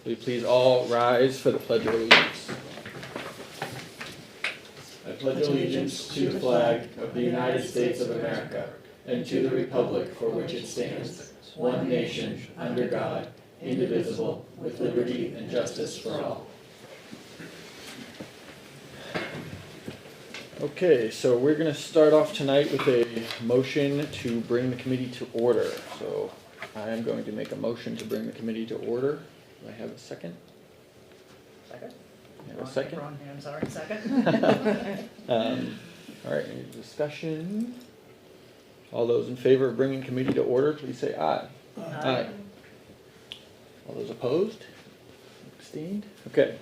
Will you please all rise for the Pledge of Allegiance? I pledge allegiance to the flag of the United States of America and to the republic for which it stands, one nation, under God, indivisible, with liberty and justice for all. Okay, so we're going to start off tonight with a motion to bring the committee to order. So I am going to make a motion to bring the committee to order. Do I have a second? Second. I have a second? Wrong hand, sorry, second. All right, any discussion? All those in favor of bringing committee to order, please say aye. Aye. All those opposed? Abstained? Okay.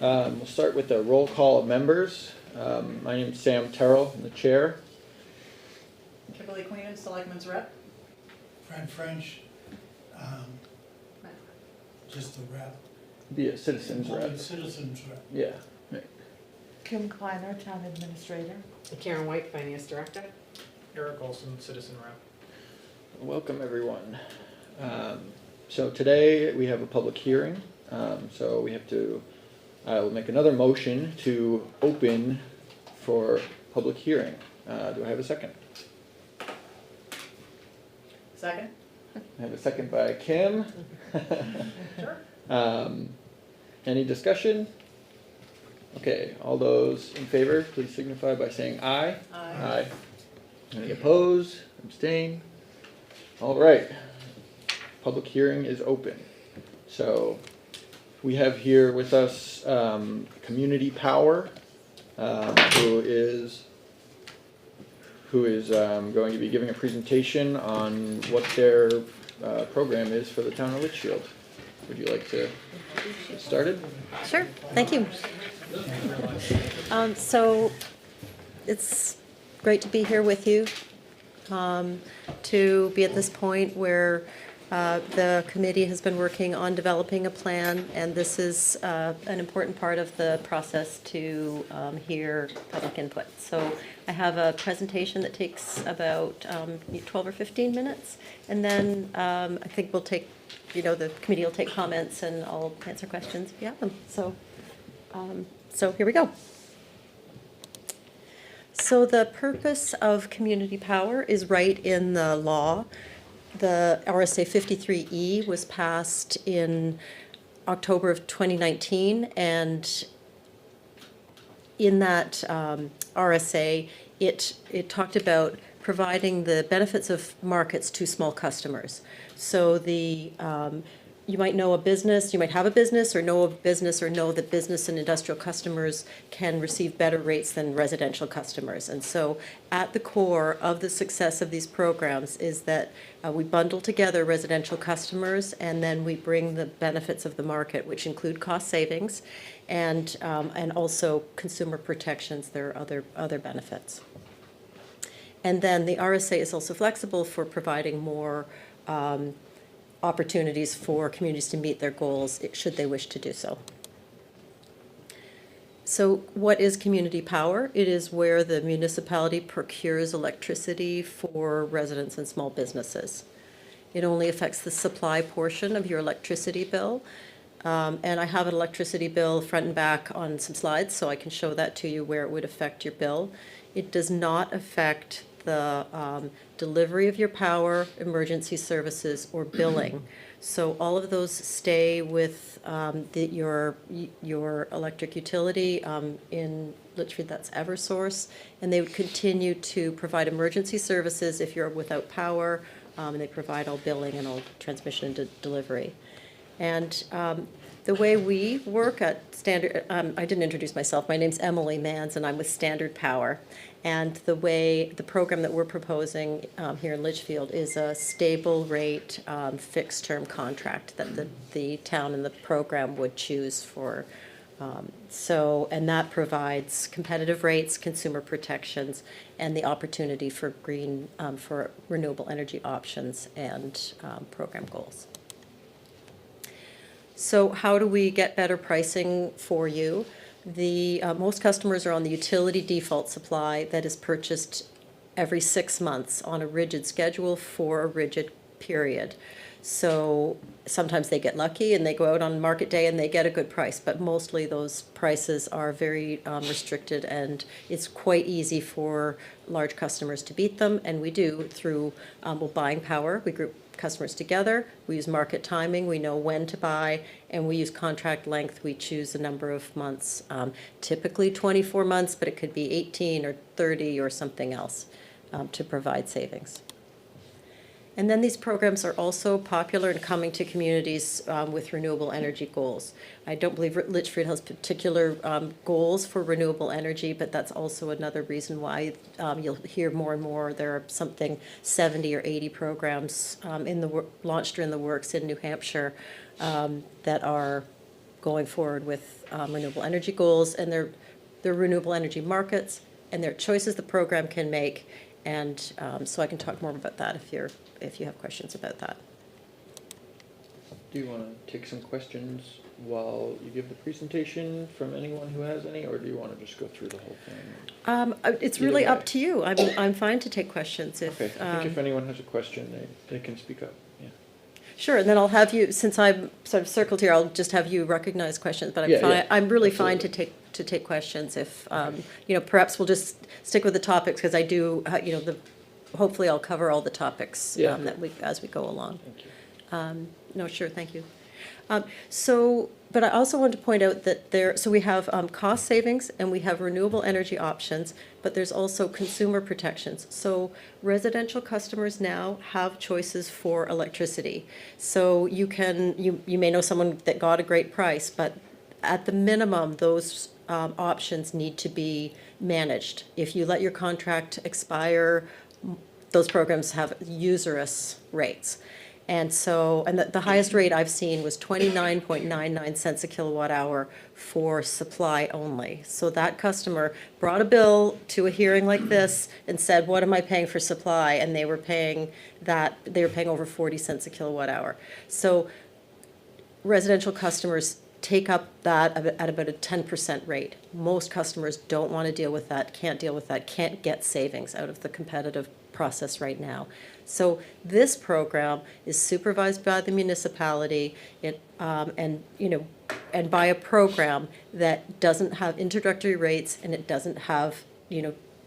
We'll start with the roll call of members. My name is Sam Terrell, I'm the chair. Kimberly Queen, Selectman's Rep. Fred French, just the rep. Be a citizen's rep. Citizens rep. Yeah. Right. Kim Kleiner, Town Administrator. Karen White, Finance Director. Eric Olson, Citizen Rep. Welcome, everyone. So today we have a public hearing. So we have to, I will make another motion to open for public hearing. Do I have a second? Second. I have a second by Kim. Sure. Any discussion? Okay, all those in favor, please signify by saying aye. Aye. Any opposed? Abstain? All right. Public hearing is open. So we have here with us Community Power, who is going to be giving a presentation on what their program is for the town of Litchfield. Would you like to get started? Sure, thank you. So it's great to be here with you, to be at this point where the committee has been working on developing a plan, and this is an important part of the process to hear public input. So I have a presentation that takes about 12 or 15 minutes, and then I think we'll take, the committee will take comments and I'll answer questions if you have them. So here we go. So the purpose of community power is right in the law. The RSA 53E was passed in October of 2019, and in that RSA, it talked about providing the benefits of markets to small customers. So you might know a business, you might have a business or know that business and industrial customers can receive better rates than residential customers. And so at the core of the success of these programs is that we bundle together residential customers, and then we bring the benefits of the market, which include cost savings and also consumer protections. There are other benefits. And then the RSA is also flexible for providing more opportunities for communities to meet their goals should they wish to do so. So what is community power? It is where the municipality procures electricity for residents and small businesses. It only affects the supply portion of your electricity bill. And I have an electricity bill front and back on some slides, so I can show that to you where it would affect your bill. It does not affect the delivery of your power, emergency services, or billing. So all of those stay with your electric utility. In Litchfield, that's Eversource, and they would continue to provide emergency services if you're without power, and they provide all billing and all transmission and delivery. And the way we work at Standard, I didn't introduce myself. My name's Emily Manns, and I'm with Standard Power. And the program that we're proposing here in Litchfield is a stable rate fixed term contract that the town and the program would choose for. And that provides competitive rates, consumer protections, and the opportunity for for renewable energy options and program goals. So how do we get better pricing for you? Most customers are on the utility default supply that is purchased every 6 months on a rigid schedule for a rigid period. So sometimes they get lucky and they go out on market day and they get a good price, but mostly those prices are very restricted, and it's quite easy for large customers to beat them, and we do through buying power. We group customers together, we use market timing, we know when to buy, and we use contract length. We choose a number of months, typically 24 months, but it could be 18 or 30 or something else to provide savings. And then these programs are also popular in coming to communities with renewable energy goals. I don't believe Litchfield has particular goals for renewable energy, but that's also another reason why you'll hear more and more. There are something 70 or 80 programs launched or in the works in New Hampshire that are going forward with renewable energy goals, and they're renewable energy markets, and they're choices the program can make. And so I can talk more about that if you have questions about that. Do you want to take some questions while you give the presentation from anyone who has any, or do you want to just go through the whole thing? It's Either really way. up to you. I'm fine to take questions if. Okay, I think if anyone has a question, they can speak up, yeah. Sure, and then I'll have you, since I'm sort of circled here, I'll just have you recognize questions, but I'm Yeah, fine, yeah, I'm really fine to absolutely. take questions if, perhaps we'll just stick with the topics, because I do, hopefully I'll cover all the topics Yeah. as we go along. Thank you. No, sure, thank you. But I also want to point out that so we have cost savings and we have renewable energy options, but there's also consumer protections. So residential customers now have choices for electricity. So you may know someone that got a great price, but at the minimum, those options need to be managed. If you let your contract expire, those programs have usurious rates. And so, the highest rate I've seen was 29.99 cents a kilowatt hour for supply only. So that customer brought a bill to a hearing like this and said, what am I paying for supply? And they were paying over 40 cents a kilowatt hour. So residential customers take up that at about a 10% rate. Most customers don't want to deal with that, can't deal with that, can't get savings out of the competitive process right now. So this program is supervised by the municipality, and by a program that doesn't have introductory rates, and it doesn't have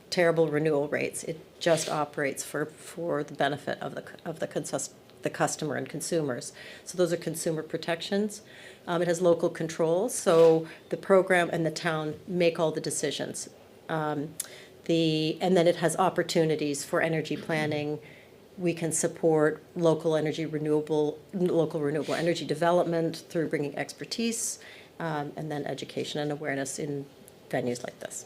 terrible renewal rates. It just operates for the benefit of the customer and consumers. So those are consumer protections. It has local control, so the program and the town make all the decisions. And then it has opportunities for energy planning. We can support local renewable energy development through bringing expertise, and then education and awareness in venues like this.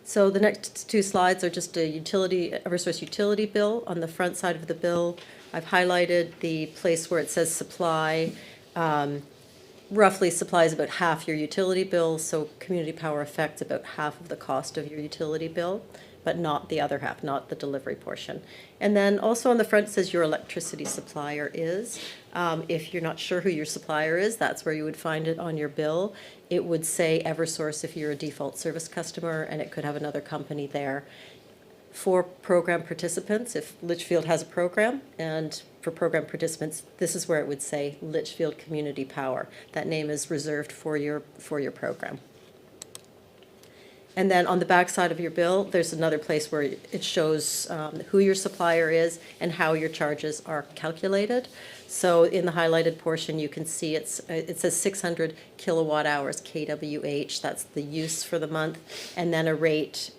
So the next two slides are just a Eversource utility bill. On the front side of the bill, I've highlighted the place where it says supply. Roughly supply is about half your utility bill, so community power affects about half of the cost of your utility bill, but not the other half, not the delivery portion. And then also on the front it says your electricity supplier is. If you're not sure who your supplier is, that's where you would find it on your bill. It would say Eversource if you're a default service customer, and it could have another company there. For program participants, if Litchfield has a program, and for program participants, this is where it would say Litchfield Community Power. That name is reserved for your program. And then on the back side of your bill, there's another place where it shows who your supplier is and how your charges are calculated. So in the highlighted portion, you can see it says 600 kilowatt hours, kWh, that's the use for the month, and then a rate,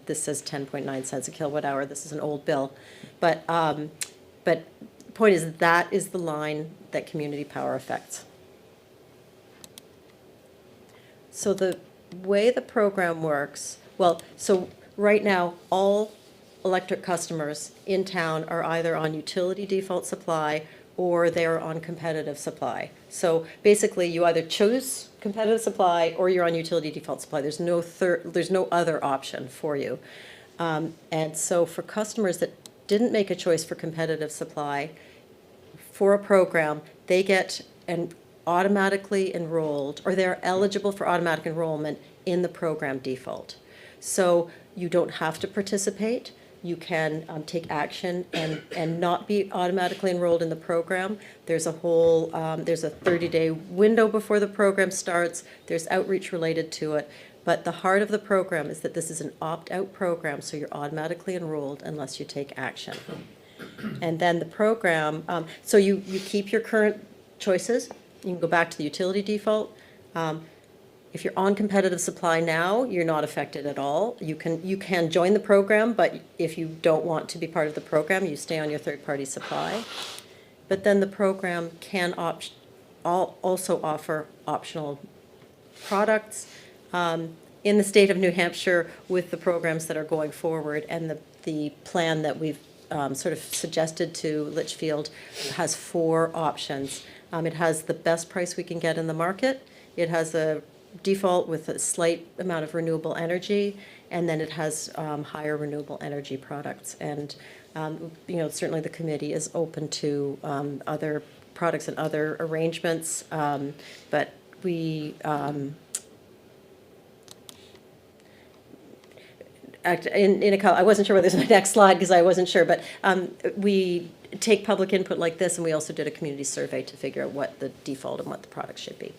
this says 10.9 cents a kilowatt hour. This is an old bill. But the point is that is the line that community power affects. So the way the program works, so right now, all electric customers in town are either on utility default supply or they're on competitive supply. So basically, you either choose competitive supply or you're on utility default supply. There's no other option for you. And so for customers that didn't make a choice for competitive supply, for a program, they get automatically enrolled, or they're eligible for automatic enrollment in the program default. So you don't have to participate. you can take action and not be automatically enrolled in the program. There's a whole, there's a 30-day window before the program starts. There's outreach related to it. But the heart of the program is that this is an opt-out program, so you're automatically enrolled unless you take action. And then the program, so you keep your current choices. You can go back to the utility default. If you're on competitive supply now, you're not affected at all. You can join the program, but if you don't want to be part of the program, you stay on your third-party supply. But then the program can also offer optional products in the state of New Hampshire with the programs that are going forward, and the plan that we've sort of suggested to Litchfield has 4 options. It has the best price we can get in the market. It has a default with a slight amount of renewable energy, and then it has higher renewable energy products. And certainly the committee is open to other products and other arrangements, but we I wasn't sure whether this was my next slide because I wasn't sure, but we take public input like this, and we also did a community survey to figure out what the default and what the product should be.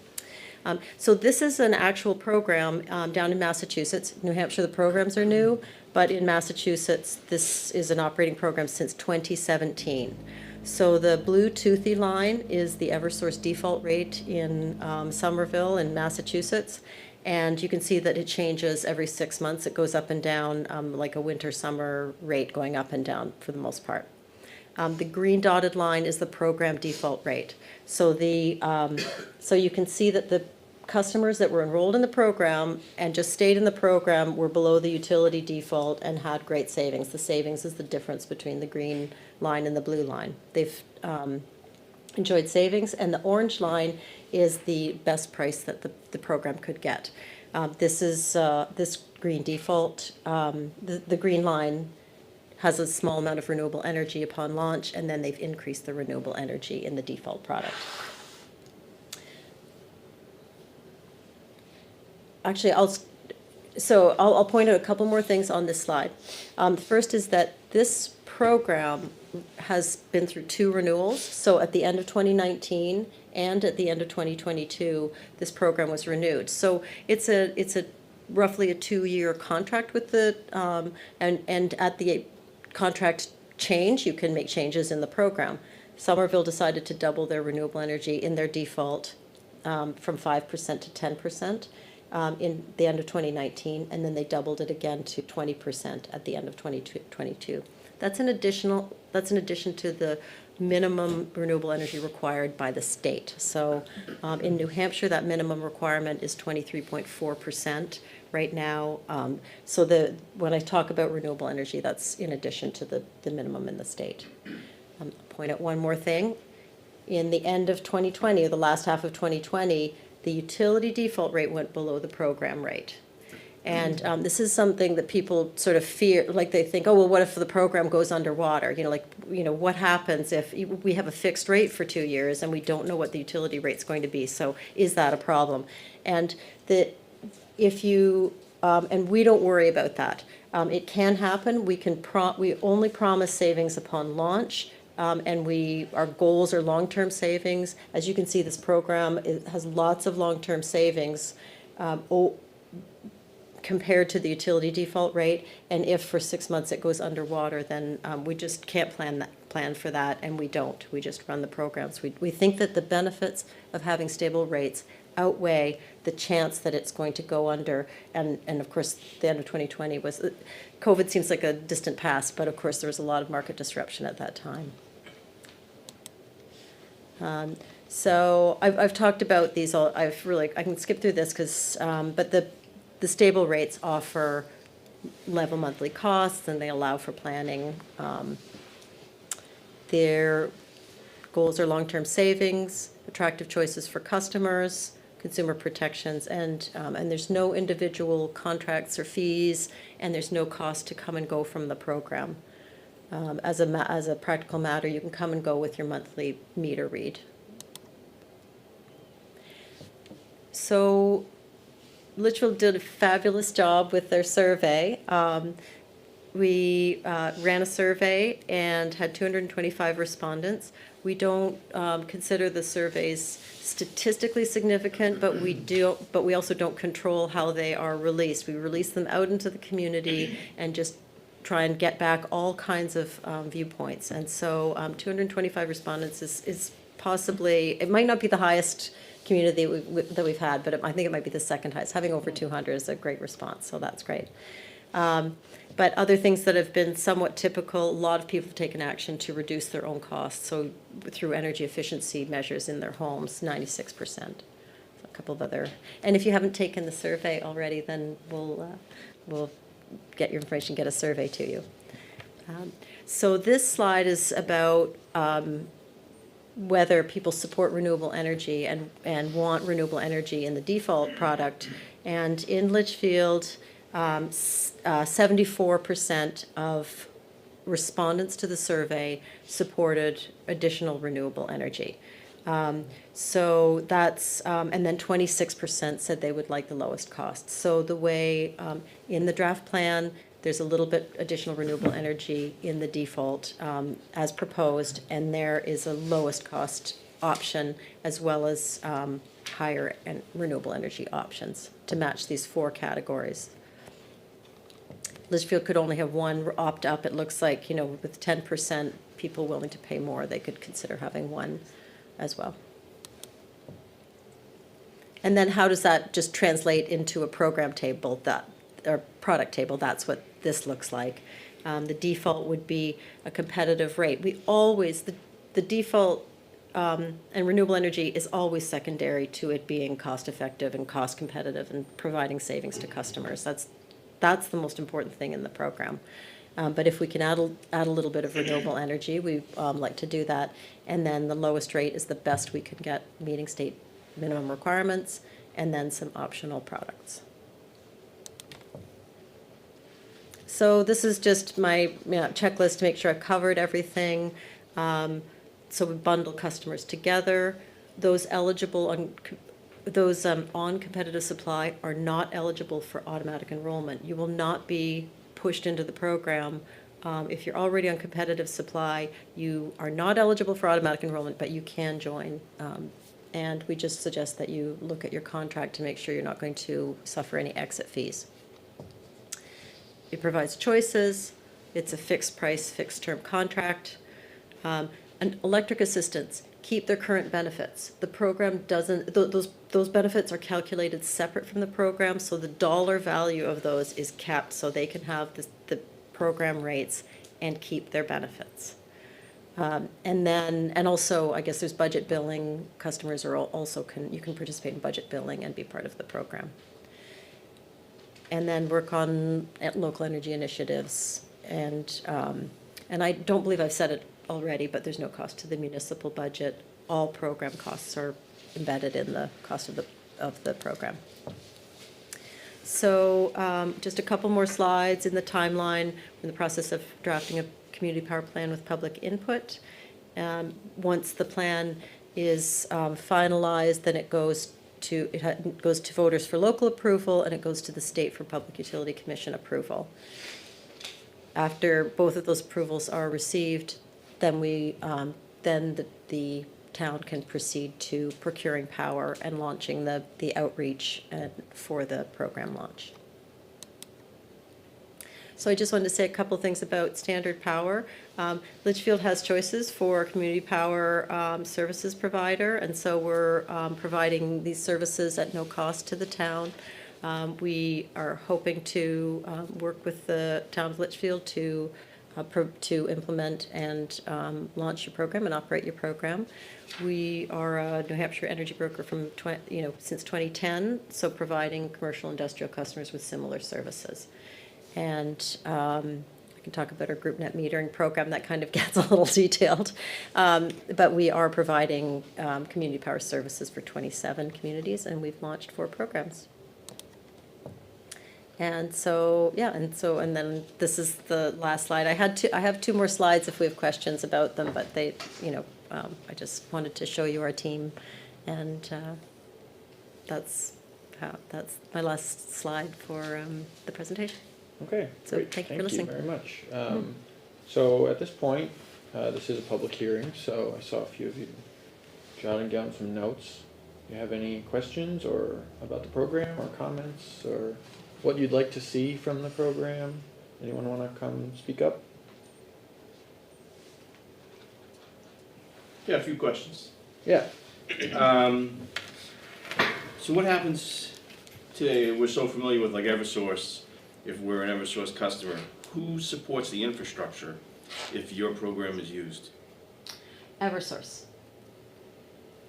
So this is an actual program down in Massachusetts. New Hampshire, the programs are new, but in Massachusetts, this is an operating program since 2017. So the blue toothy line is the Eversource default rate in Somerville in Massachusetts. And you can see that it changes every 6 months. It goes up and down like a winter-summer rate going up and down for the most part. The green dotted line is the program default rate. So so you can see that the customers that were enrolled in the program and just stayed in the program were below the utility default and had great savings. The savings is the difference between the green line and the blue line. They've enjoyed savings, and the orange line is the best price that the program could get. This is this green default. The green line has a small amount of renewable energy upon launch, and then they've increased the renewable energy in the default product. Actually, I'll point out a couple more things on this slide. The first is that this program has been through 2 renewals. So at the end of 2019 and at the end of 2022, this program was renewed. So it's a roughly a 2-year contract with the and at the contract change, you can make changes in the program. Somerville decided to double their renewable energy in their default from 5% to 10%. In the end of 2019, and then they doubled it again to 20% at the end of 2022. That's in addition to the minimum renewable energy required by the state. So in New Hampshire, that minimum requirement is 23.4% right now. So when I talk about renewable energy, that's in addition to the minimum in the state. Point out one more thing. In the end of 2020, or the last half of 2020, the utility default rate went below the program rate. And this is something that people sort of fear, like they think, oh, well, what if the program goes underwater? What happens if we have a fixed rate for 2 years and we don't know what the utility rate's going to be? So is that a problem? And if you, and we don't worry about that. It can happen. We only promise savings upon launch. And our goals are long-term savings. As you can see, this program has lots of long-term savings compared to the utility default rate. And if for 6 months it goes underwater, then we just can't plan for that, and we don't. We just run the programs. We think that the benefits of having stable rates outweigh the chance that it's going to go under. And of course, the end of 2020 was, COVID seems like a distant past, but of course there was a lot of market disruption at that time. So I've talked about these. I can skip through this but the stable rates offer level monthly costs, and they allow for planning. Their goals are long-term savings, attractive choices for customers, consumer protections, and there's no individual contracts or fees, and there's no cost to come and go from the program. As a practical matter, you can come and go with your monthly meter read. So Litchfield did a fabulous job with their survey. We ran a survey and had 225 respondents. We don't consider the surveys statistically significant, but we also don't control how they are released. We release them out into the community and just try and get back all kinds of viewpoints. And so 225 respondents is possibly, it might not be the highest community that we've had, but I think it might be the second highest. Having over 200 is a great response, so that's great. But other things that have been somewhat typical, a lot of people have taken action to reduce their own costs. So through energy efficiency measures in their homes, 96%. A couple of other, and if you haven't taken the survey already, then we'll get your information, get a survey to you. So this slide is about whether people support renewable energy and want renewable energy in the default product. And in Litchfield, 74% of respondents to the survey supported additional renewable energy. So that's, and then 26% said they would like the lowest cost. So the way, in the draft plan, there's a little bit additional renewable energy in the default as proposed, and there is a lowest cost option as well as higher and renewable energy options to match these 4 categories. Litchfield could only have one opt up. It looks like, with 10% people willing to pay more, they could consider having one as well. And then how does that just translate into a program table, or product table? That's what this looks like. The default would be a competitive rate. We always, the default and renewable energy is always secondary to it being cost effective and cost competitive and providing savings to customers. That's the most important thing in the program. But if we can add a little bit of renewable energy, we like to do that. And then the lowest rate is the best we can get, meeting state minimum requirements, and then some optional products. So this is just my checklist to make sure I've covered everything. So we bundle customers together. Those eligible on competitive supply are not eligible for automatic enrollment. You will not be pushed into the program. If you're already on competitive supply, you are not eligible for automatic enrollment, but you can join. And we just suggest that you look at your contract to make sure you're not going to suffer any exit fees. It provides choices. It's a fixed price, fixed term contract. And electric assistants keep their current benefits. The program doesn't, those benefits are calculated separate from the program, so the dollar value of those is capped so they can have the program rates and keep their benefits. And also, I guess there's budget billing. Customers are also you can participate in budget billing and be part of the program. And then work on local energy initiatives. And I don't believe I've said it already, but there's no cost to the municipal budget. All program costs are embedded in the cost of the program. So just a couple more slides in the timeline. We're in the process of drafting a community power plan with public input. Once the plan is finalized, then it goes to voters for local approval, and it goes to the state for Public Utility Commission approval. After both of those approvals are received, then the town can proceed to procuring power and launching the outreach for the program launch. So I just wanted to say a couple things about standard power. Litchfield has choices for community power services provider, and so we're providing these services at no cost to the town. We are hoping to work with the town of Litchfield to implement and launch your program and operate your program. We are a New Hampshire energy broker from since 2010, so providing commercial industrial customers with similar services. And I can talk about our group net metering program. That kind of gets a little detailed, but we are providing community power services for 27 communities, and we've launched 4 programs. And so, and then this is the last slide. I have 2 more slides if we have questions about them, but they, I just wanted to show you our team, and that's my last slide for the presentation. Okay, So great, thank you for thank you listening. very much. So at this point, this is a public hearing, so I saw a few of you jotting down some notes. You have any questions or about the program or comments or what you'd like to see from the program? Anyone wanna come speak up? Yeah, a few questions. Yeah, So what happens today, we're so familiar with like Eversource, if we're an Eversource customer, who supports the infrastructure if your program is used? Eversource.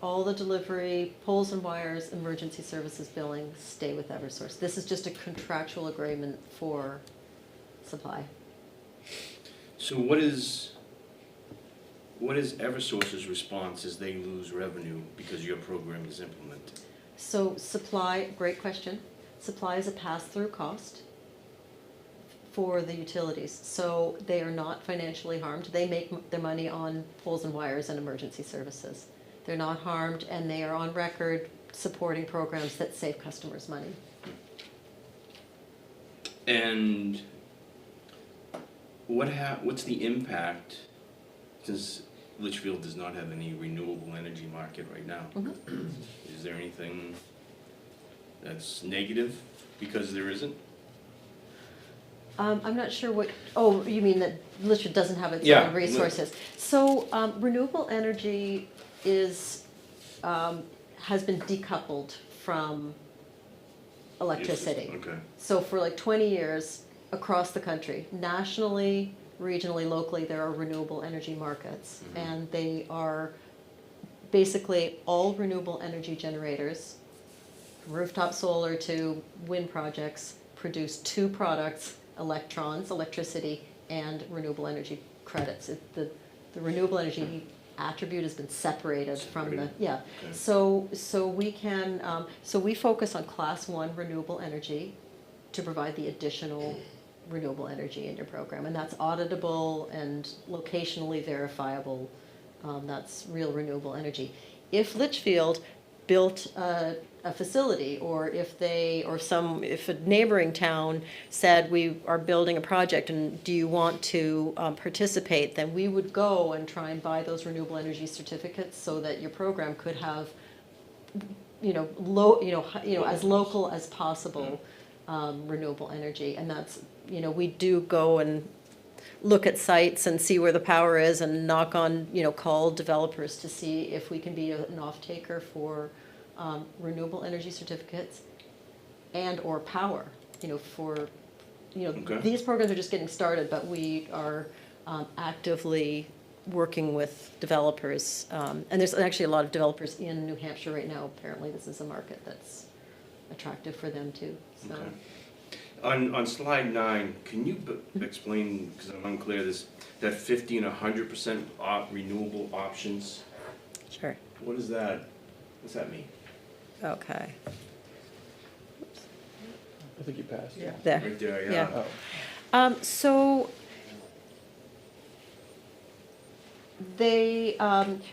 All the delivery, poles and wires, emergency services billing stay with Eversource. This is just a contractual agreement for supply. So what is Eversource's response as they lose revenue because your program is implemented? So supply, great question. Supply is a pass-through cost for the utilities. So they are not financially harmed. They make their money on poles and wires and emergency services. They're not harmed, and they are on record supporting programs that save customers money. And what's the impact, since Litchfield does not have any renewable energy market right now? Is there anything that's negative because there isn't? I'm not sure what, oh, you mean that Litchfield doesn't have its Yeah. own resources? So renewable energy is, has been decoupled from electricity. Okay. So for like 20 years, across the country, nationally, regionally, locally, there are renewable energy markets. Mhm. And they are basically all renewable energy generators, from rooftop solar to wind projects, produce two products: electrons, electricity, and renewable energy credits. The renewable energy attribute has been separated from the, Separated. yeah. Okay. So we can, so we focus on class 1 renewable energy to provide the additional renewable energy in your program. And that's auditable and locationally verifiable. That's real renewable energy. If Litchfield built a facility, or if a neighboring town said, we are building a project and do you want to participate, then we would go and try and buy those renewable energy certificates so that your program could have, as local as possible renewable energy. And that's, we do go and look at sites and see where the power is and knock on, call developers to see if we can be an off-taker for renewable energy certificates and or power, Okay. these programs are just getting started, but we are actively working with developers. And there's actually a lot of developers in New Hampshire right now. Apparently this is a market that's attractive for them too, so. Okay. On slide 9, can you explain, because I'm unclear, that 50 and 100% renewable options? Sure, What is that? What's that mean? okay, I think you passed. Yeah. there. Right there, Yeah. yeah. Oh, So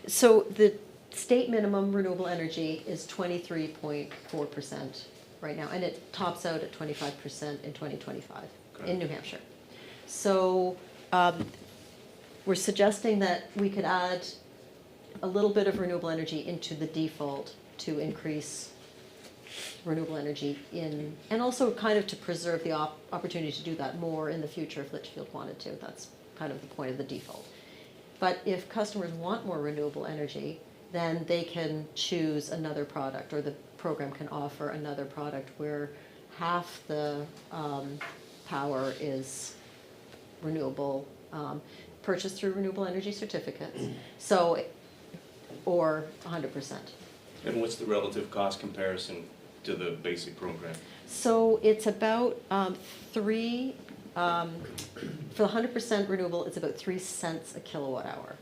so the state minimum renewable energy is 23.4% right now, and it tops out at 25% in 2025 Okay. in New Hampshire. So we're suggesting that we could add a little bit of renewable energy into the default to increase renewable energy and also kind of to preserve the opportunity to do that more in the future if Litchfield wanted to. That's kind of the point of the default. But if customers want more renewable energy, then they can choose another product, or the program can offer another product where half the power is renewable, purchased through renewable energy certificates, so, or 100%. And what's the relative cost comparison to the basic program? So it's about for the 100% renewable, it's about 3 cents a kilowatt hour.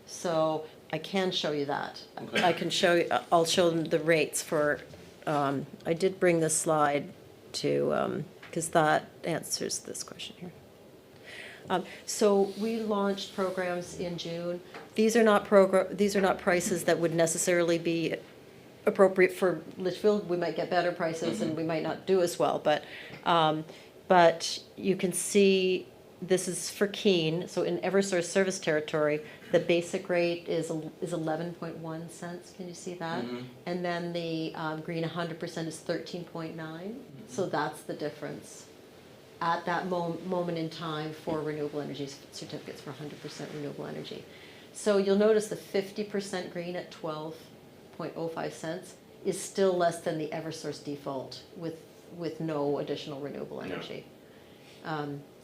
So I can show you that. Okay. I can show you, I'll show them the rates for, I did bring this slide to, because that answers this question here. So we launched programs in June. These are not prices that would necessarily be appropriate for Litchfield. We might get better prices and we might not do as well, but But you can see, this is for Keene, so in Eversource service territory, the basic rate is 11.1 cents, can you see that? Mhm. And then the green 100% is 13.9, so that's the difference at that moment in time for renewable energy certificates for 100% renewable energy. So you'll notice the 50% green at 12.05 cents is still less than the Eversource default with no additional renewable Yeah. energy.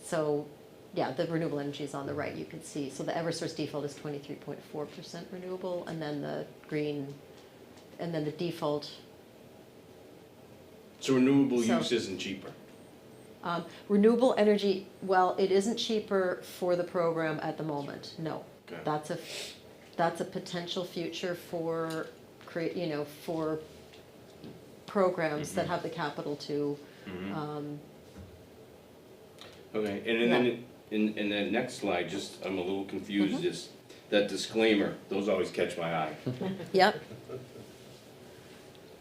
So, yeah, the renewable energy is on the right, you can see. So the Eversource default is 23.4% renewable, and then the green, and then the default. So renewable So- use isn't cheaper? Renewable energy, well, it isn't cheaper for the program at the moment, no. Okay. That's a potential future for for programs that have the capital to, Mhm. Okay, and then in that next slide, just, I'm a little confused, is that disclaimer, those always catch my eye. yep,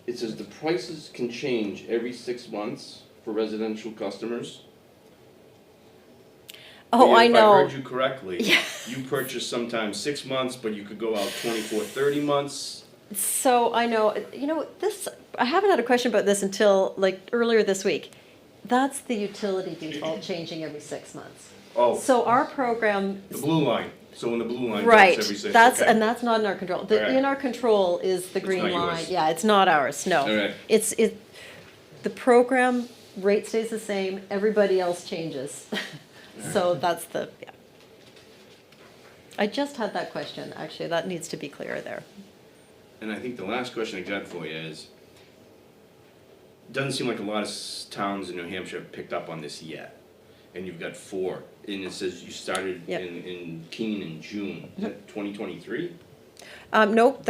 It says the prices can change every 6 months for residential customers. oh, I If I know. heard you correctly, Yeah. you purchase sometimes 6 months, but you could go out 24, 30 months. So I know, this, I haven't had a question about this until like earlier this week. That's the utility default changing every 6 months. Oh, So our program, the blue line, so when the blue line right, jumps every 6, that's, okay. and that's not in our control. Alright. In our control is the It's green not line. yours. Yeah, it's not ours, no. Alright. The program rate stays the same, everybody else changes. So that's yeah. I just had that question, actually, that needs to be clearer there. And I think the last question I got for you is, doesn't seem like a lot of towns in New Hampshire have picked up on this yet. And you've got 4, and it says you started Yep. in Keene in June, is that 2023? Nope,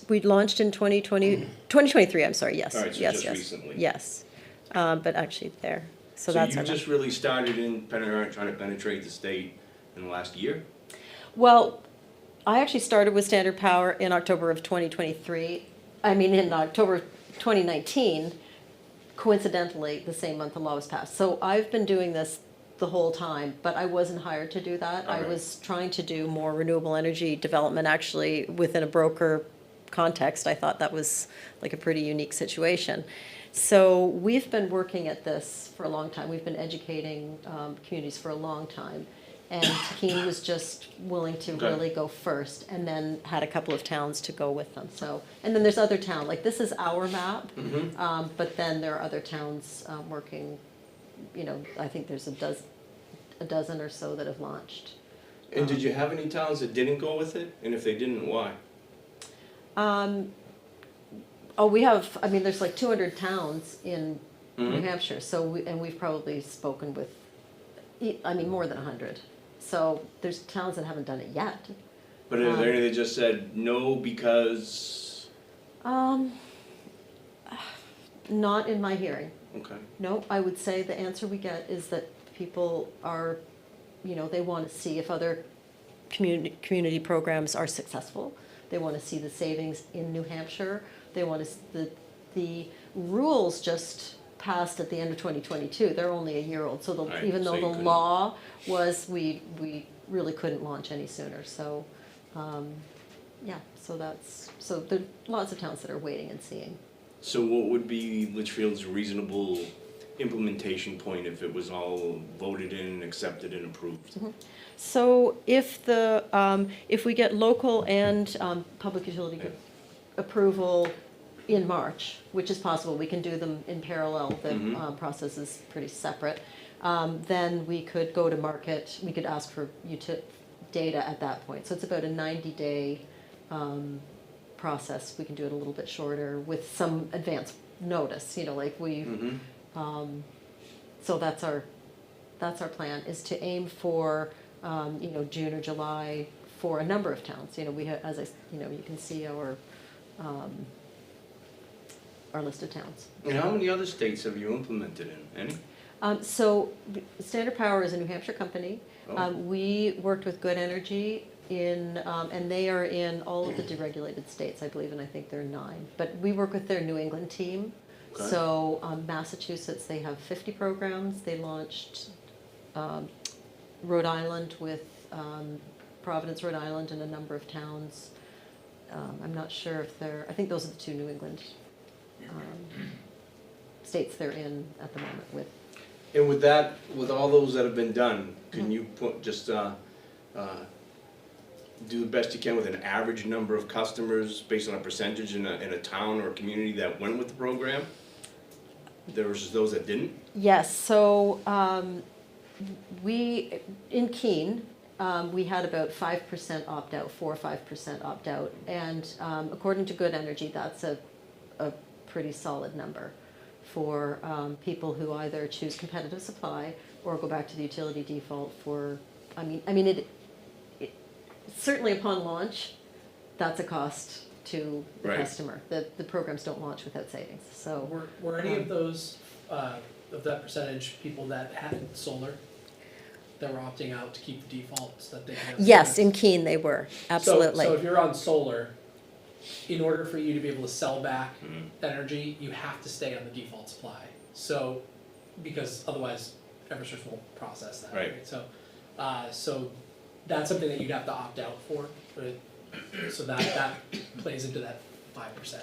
we launched in 2023, I'm sorry, yes, All right, so yes, just yes. recently. Yes, but actually there, so So that's you our. just really started in trying to penetrate the state in the last year? Well, I actually started with Standard Power in October of 2023, in October 2019, coincidentally, the same month the law was passed. So I've been doing this the whole time, but I wasn't hired to do that. I Alright. was trying to do more renewable energy development, actually, within a broker context. I thought that was like a pretty unique situation. So we've been working at this for a long time. We've been educating communities for a long time. And Keene was just willing to Okay. really go first, and then had a couple of towns to go with them. So, and then there's other towns, like this is our map, Mm-hmm. but then there are other towns working, I think there's a dozen or so that have launched. And did you have any towns that didn't go with it? And if they didn't, why? We have, there's like 200 towns in New Mhm. Hampshire, so we've probably spoken with, more than 100. So there's towns that haven't done it yet. But are there any that just said no because, Not in my hearing. okay. No, I would say the answer we get is that people are, they want to see if other community programs are successful. They want to see the savings in New Hampshire. They want to, the rules just passed at the end of 2022. They're only a year old. So Right, even so though you the couldn't- law was, we really couldn't launch any sooner. So, so there are lots of towns that are waiting and seeing. So what would be Litchfield's reasonable implementation point if it was all voted in, accepted and approved? So if if we get local and public utility approval in March, which is possible, we can do them in parallel, the process is pretty separate, then we could go to market, we could ask for data at that point. So it's about a 90-day process. We can do it a little bit shorter with some advance notice, like we, so that's our plan, is to aim for, June or July for a number of towns. We have, as you can see our list of towns. And how many other states have you implemented in? Any? So Standard Power is a New Hampshire company. Oh. We worked with Good Energy and they are in all of the deregulated states, I believe, and I think there are 9. But we work with their New England team Okay. So Massachusetts, they have 50 programs. They launched Rhode Island with Providence, Rhode Island, and a number of towns. I'm not sure if they're, I think those are the two New England states they're in at the moment with. And with that, with all those that have been done, can you put, just, do the best you can with an average number of customers based on a percentage in a town or a community that went with the program? There was those that didn't? Yes, so we, in Keene, we had about 5% opt-out, 4 or 5% opt-out. And according to Good Energy, that's a pretty solid number for people who either choose competitive supply or go back to the utility default for, I mean, it certainly upon launch, that's a cost to the Right. customer. The programs don't launch without savings, so. Were any of those, of that percentage, people that had solar, that were opting out to keep the defaults that they have? Yes, in Keene they were, absolutely. So if you're on solar, in order for you to be able to sell back energy, you have to stay on the default supply. So, because otherwise Eversource won't process that, Right. right? So, so that's something that you'd have to opt out for, right? So that plays into that 5%.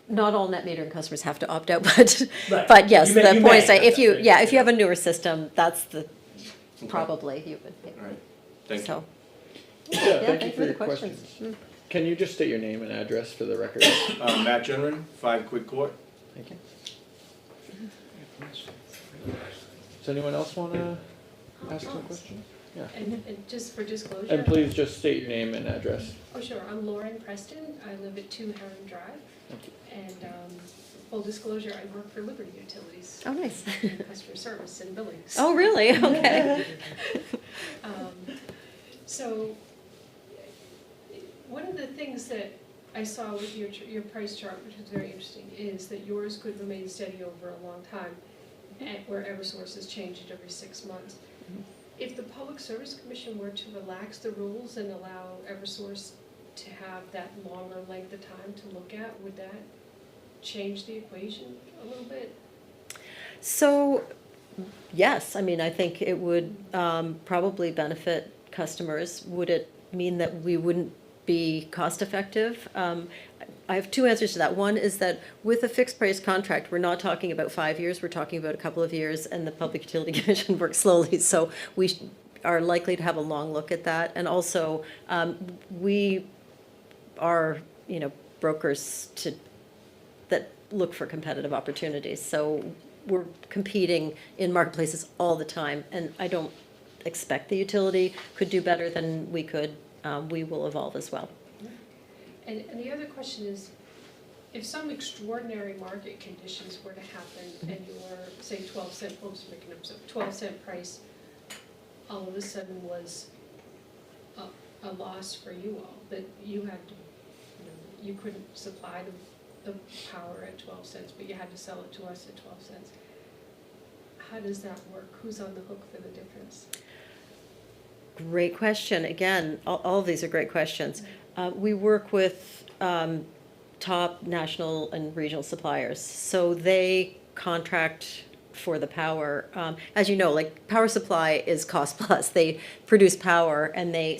Not all net metering customers have to opt out, but, Right. but yes, You may- the you point may is that have if that, you, right? yeah, if you have a newer system, that's the, Okay. probably you would, yeah. All right, thank you. So, Yeah, thank you thanks for your questions. Can you just state your name and address for the record? Matt Generin, 5 Quick Court. Thank you. Does anyone else want to ask some questions? Yeah. And just for disclosure. And please just state your name and address. Oh, sure, I'm Lauren Preston, I live at 2 Heron Drive, Thank you. and full disclosure, I work for Liberty Utilities, oh, nice. in customer service and billings. Oh, really? Okay. So, one of the things that I saw with your price chart, which is very interesting, is that yours could remain steady over a long time, where Eversource has changed it every 6 months. If the Public Service Commission were to relax the rules and allow Eversource to have that longer length of time to look at, would that change the equation a little bit? So, yes, I mean, I think it would probably benefit customers. Would it mean that we wouldn't be cost effective? I have two answers to that. One is that with a fixed price contract, we're not talking about 5 years, we're talking about a couple of years, and the Public Utility Commission works slowly, so we are likely to have a long look at that. And also, we are, brokers that look for competitive opportunities. So we're competing in marketplaces all the time, and I don't expect the utility could do better than we could. We will evolve as well. And the other question is, if some extraordinary market conditions were to happen and your, say, 12-cent, oops, making up some 12-cent price all of a sudden was a loss for you all, but you had to, you couldn't supply the power at 12 cents, but you had to sell it to us at 12 cents. How does that work? Who's on the hook for the difference? Great question. Again, all of these are great questions. We work with top national and regional suppliers, so they contract for the power. As you know, like power supply is cost plus. They produce power, and they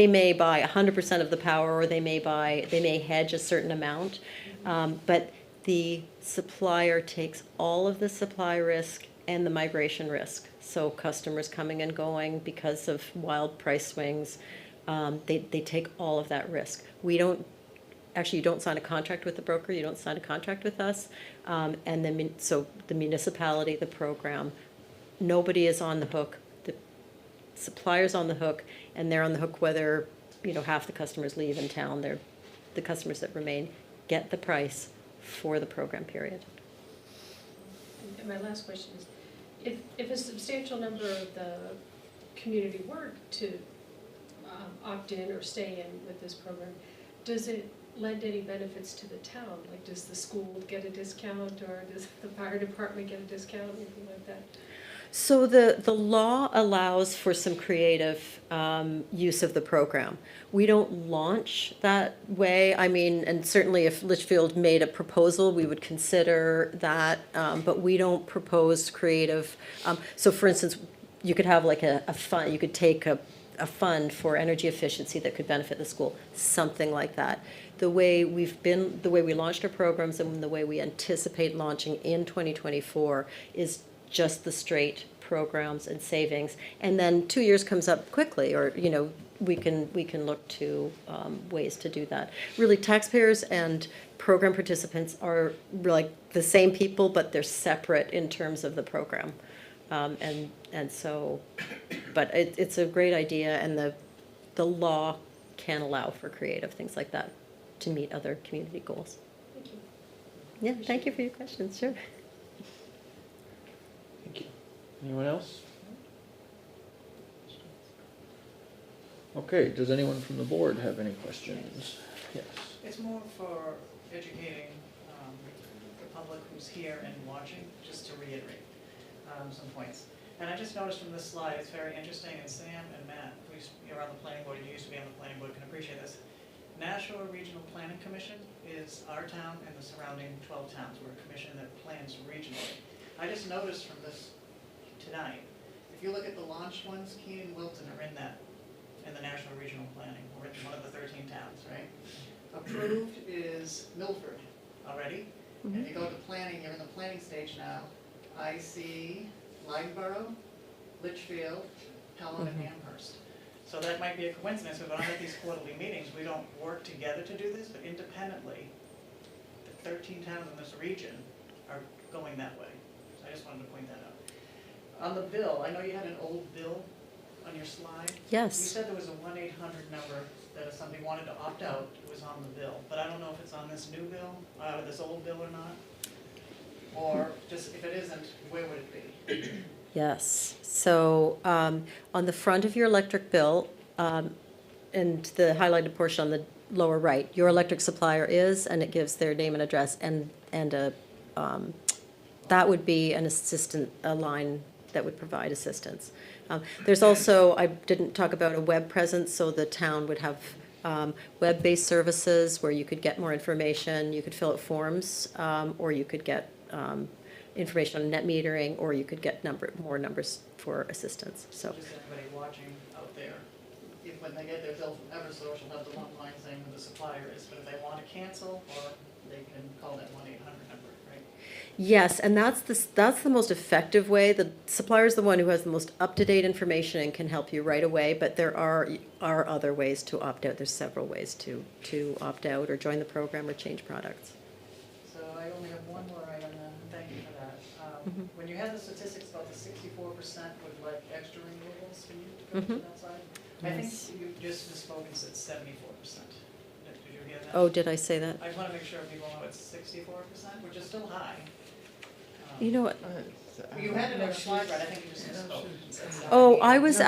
may buy 100% of the power, or they may hedge a certain amount, but the supplier takes all of the supply risk and the migration risk. So customers coming and going because of wild price swings, they take all of that risk. We don't, actually, you don't sign a contract with the broker, you don't sign a contract with us, and then, so the municipality, the program, nobody is on the hook. The supplier's on the hook, and they're on the hook whether, half the customers leave in town. They're the customers that remain get the price for the program period. And my last question is, if a substantial number of the community were to opt in or stay in with this program, does it lend any benefits to the town? Like, does the school get a discount, or does the fire department get a discount, anything like that? So the law allows for some creative use of the program. We don't launch that way. I mean, and certainly if Litchfield made a proposal, we would consider that, but we don't propose creative. So for instance, you could have like a fund, you could take a fund for energy efficiency that could benefit the school, something like that. The way we launched our programs and the way we anticipate launching in 2024 is just the straight programs and savings. And then 2 years comes up quickly, or, you know, we can look to ways to do that. Really, taxpayers and program participants are like the same people, but they're separate in terms of the program. And so, but it's a great idea, and the law can allow for creative things like that to meet other community goals. Thank you. Yeah, thank you for your questions, sure. Thank you. Anyone else? Okay, does anyone from the board have any questions? Yes. It's more for educating the public who's here and watching, just to reiterate some points. And I just noticed from this slide, it's very interesting, and Sam and Matt, you're on the planning board, you used to be on the planning board, can appreciate this. National Regional Planning Commission is our town and the surrounding 12 towns. We're a commission that plans regionally. I just noticed from this tonight, if you look at the launched ones, Keene and Wilton are in the National Regional Planning. We're in one of the 13 towns, right? Approved is Milford already. And if you go to planning, you're in the planning stage now. I see Lydenborough, Litchfield, Pelham, and Amherst. So that might be a coincidence, but when I'm at these quarterly meetings, we don't work together to do this, but independently, the 13 towns in this region are going that way. So I just wanted to point that out. On the bill, I know you had an old bill on your slide. Yes. You said there was a 1-800 number that if somebody wanted to opt out, it was on the bill. But I don't know if it's on this new bill, this old bill or not. Or just if it isn't, where would it be? Yes. So on the front of your electric bill, and the highlighted portion on the lower right, your electric supplier is, and it gives their name and address, and that would be a line that would provide assistance. There's also, I didn't talk about a web presence, so the town would have web-based services where you could get more information, you could fill out forms, or you could get information on net metering, or you could get more numbers for assistance. So Just anybody watching out there, if when they get their bill from Eversource, will have the one line saying who the supplier is, but if they want to cancel, or they can call that 1-800 number, right? yes, and that's the most effective way. The supplier is the one who has the most up-to-date information and can help you right away, but there are other ways to opt out. There's several ways to opt out or join the program or change products. So I only have one more item, and thank you for that. When you had the statistics about the 64% with like extra renewables, can you go to that side? I think Yes. you just misspoke and said 74%. Did you hear that? Oh, did I say that? I just want to make sure people know it's 64%, which is still high. You know what? You had it on the slide, right? I think you just misspoke. and said 70. Oh, I was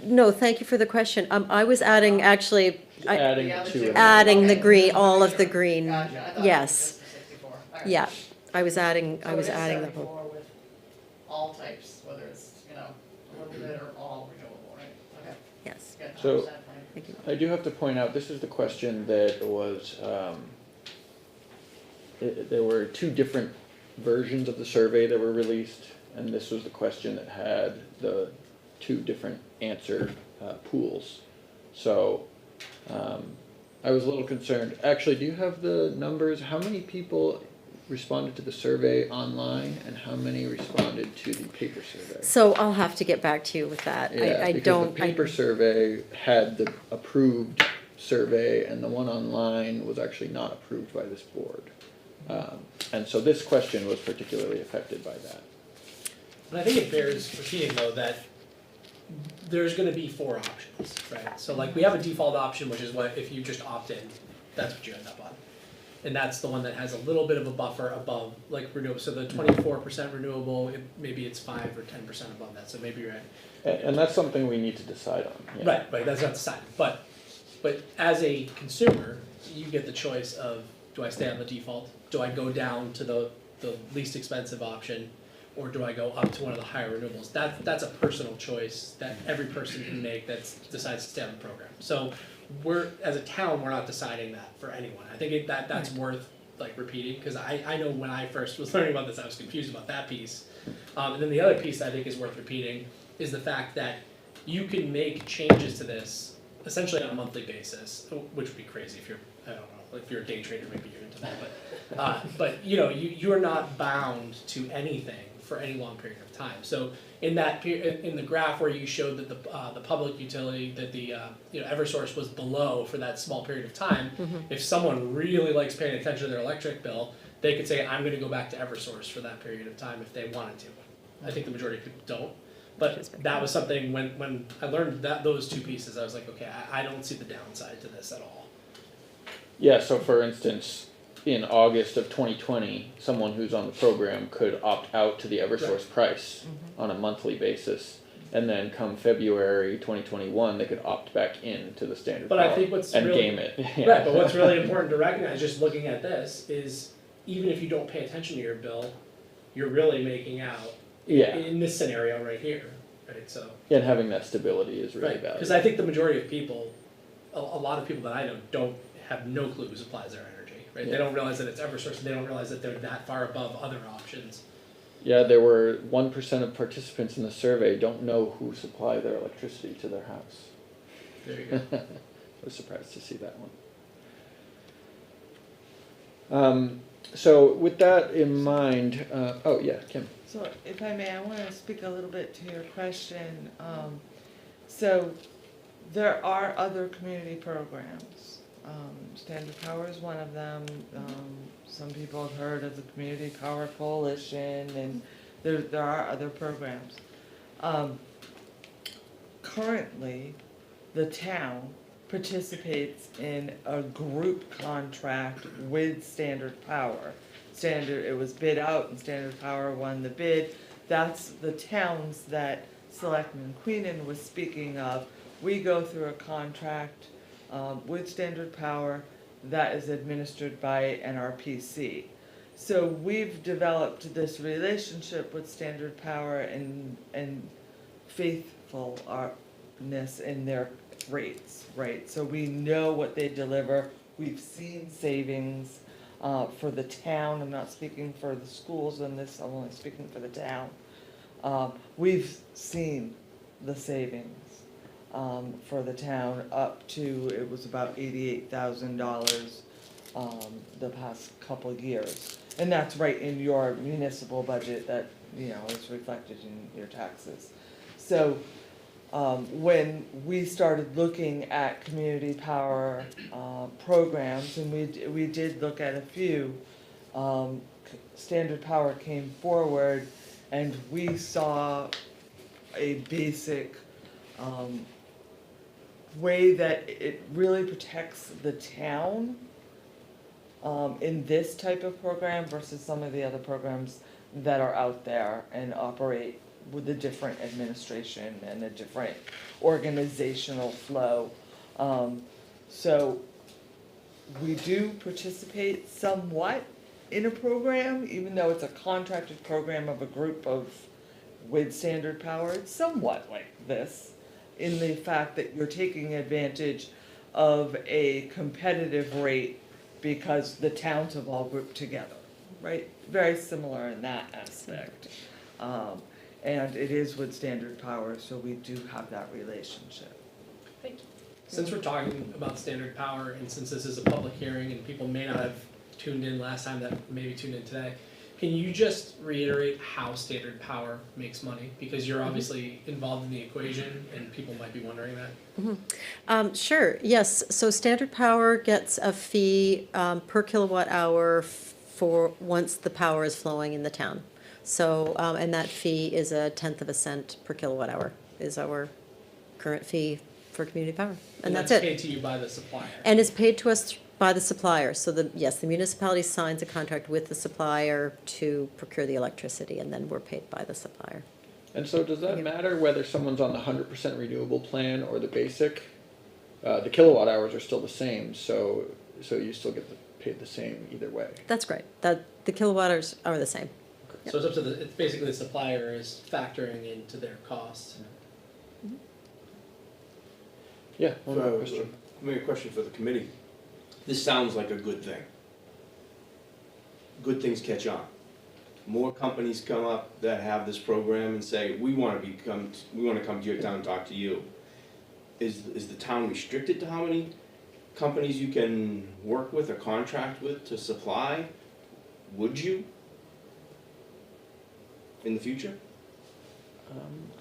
no, thank you for the question. I was adding, actually, Adding The other to two. it. adding the Okay. green, all of the green. Gotcha. I thought it was Yes, just the 64. All right. yeah, I was adding So it is the whole. 74 with all types, whether it's, a little bit or all renewable, right? Okay. Yes, Good. So- 100% plan. thank you. I do have to point out, this is the question that was, there were two different versions of the survey that were released, and this was the question that had the two different answer pools. So I was a little concerned. Actually, do you have the numbers? How many people responded to the survey online, and how many responded to the paper survey? So I'll have to get back to you with that. Yeah, I because don't. the paper survey had the approved survey, and the one online was actually not approved by this board. And so this question was particularly affected by that. But I think it bears repeating though that there's gonna be 4 options, right? So like we have a default option, which is what, if you just opt in, that's what you end up on. And that's the one that has a little bit of a buffer above, like renewable, so the 24% renewable, maybe it's 5 or 10% above that, so maybe you're at. And that's something we need to decide on. Yeah. Right, that's not decided, but as a consumer, you get the choice of, do I stay on the default? Do I go down to the least expensive option? or do I go up to one of the higher renewables? That's a personal choice that every person can make that decides to stay on the program. So as a town, we're not deciding that for anyone. I think that's worth like repeating, because I know when I first was learning about this, I was confused about that piece. And then the other piece I think is worth repeating is the fact that you can make changes to this essentially on a monthly basis, which would be crazy if you're, I don't know, if you're a day trader, maybe you're into that, but you know, you are not bound to anything for any long period of time. So in that in the graph where you showed that the public utility, that the Eversource was below for that small period of time, if someone really likes paying attention to their electric bill, they could say, I'm going to go back to Eversource for that period of time if they wanted to. I think the majority of people don't. But that was something when I learned those two pieces, I was like, okay, I don't see the downside to this at all. Yeah, so for instance, in August of 2020, someone who's on the program could opt out to the Eversource price on a monthly basis, and then come February 2021, they could opt back in to the standard But power I think what's and really, game it. right, but what's really important to recognize, just looking at this, is even if you don't pay attention to your bill, you're really making out in this scenario right here, right? So And having that stability is really valuable. because I think the majority of people, a lot of people that I know, don't have no clue who supplies their energy, right? They don't realize that it's Eversource, and they don't realize that they're that far above other options. Yeah, there were 1% of participants in the survey don't know who supply their electricity to their house. There you go. I was surprised to see that one. So with that in mind, oh yeah, Kim. So if I may, I want to speak a little bit to your question. So there are other community programs. Standard Power is one of them. Some people have heard of the Community Power Coalition, and there are other programs. Currently, the town participates in a group contract with Standard Power. It was bid out and Standard Power won the bid. That's the towns that Selectman Queenan was speaking of. We go through a contract with Standard Power that is administered by NRPC. So we've developed this relationship with Standard Power and faithfulness in their rates, right? So we know what they deliver. We've seen savings for the town. I'm not speaking for the schools in this, I'm only speaking for the town. We've seen the savings for the town up to, it was about $88,000 the past couple of years. And that's right in your municipal budget that, is reflected in your taxes. So when we started looking at community power programs, and we did look at a few, Standard Power came forward and we saw a basic way that it really protects the town in this type of program versus some of the other programs that are out there and operate with a different administration and a different organizational flow. So we do participate somewhat in a program, even though it's a contracted program of a group with Standard Power. It's somewhat like this, in the fact that you're taking advantage of a competitive rate because the towns have all grouped together, right? Very similar in that aspect. And it is with Standard Power, so we do have that relationship. Thank you. Since we're talking about Standard Power, and since this is a public hearing and people may not have tuned in last time that maybe tuned in today, can you just reiterate how Standard Power makes money? Because you're obviously involved in the equation and people might be wondering that. Sure, yes. So Standard Power gets a fee per kilowatt hour for once the power is flowing in the town. So, and that fee is 1/10 of a cent per kilowatt hour is our current fee for community power. And that's it. paid to you by the supplier. And it's paid to us by the supplier. So the municipality signs a contract with the supplier to procure the electricity, and then we're paid by the supplier. And so does that matter whether someone's on the 100% renewable plan or the basic? The kilowatt hours are still the same, so you still get paid the same either way. That's great. The kilowatt hours are the same. So it's up to it's basically the supplier is factoring into their costs. Yeah, one more So, question. maybe a question for the committee. This sounds like a good thing. Good things catch on. More companies come up that have this program and say, we wanna come to your town and talk to you. Is the town restricted to how many companies you can work with or contract with to supply? Would you? In the future?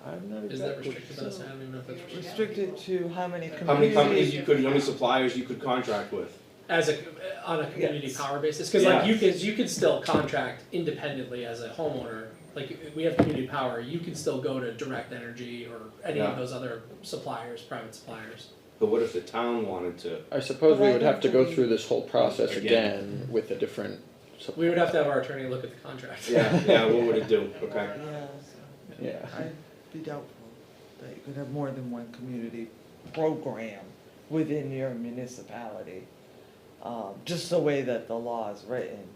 I'm not Is that exactly. restricted to us? I don't even know if that's restricted. Restricted to how many communities? How many companies how many suppliers you could contract with? As on a community Yes. power basis, cause like you can still contract independently as a homeowner, like we have community power, you can still go to Direct Energy or any Yeah. of those other suppliers, private suppliers. But what if the town wanted to? I suppose But we I would have to don't go think- through this whole process Again. again with a different. We would have to have our attorney look at the contract. Yeah, what would it do? Okay. Yeah, Yeah. I'd be doubtful that you could have more than one community program within your municipality. Just the way that the law is written.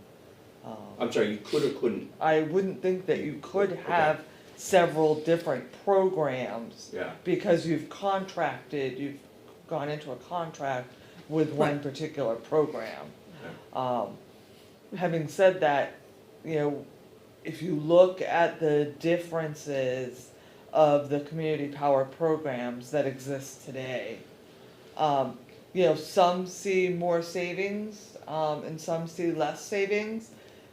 I'm sorry, you could or couldn't? I wouldn't think that you could have several different programs Yeah. because you've gone into a contract with one particular program. Having said that, you know, if you look at the differences of the community power programs that exist today, you know, some see more savings, and some see less savings.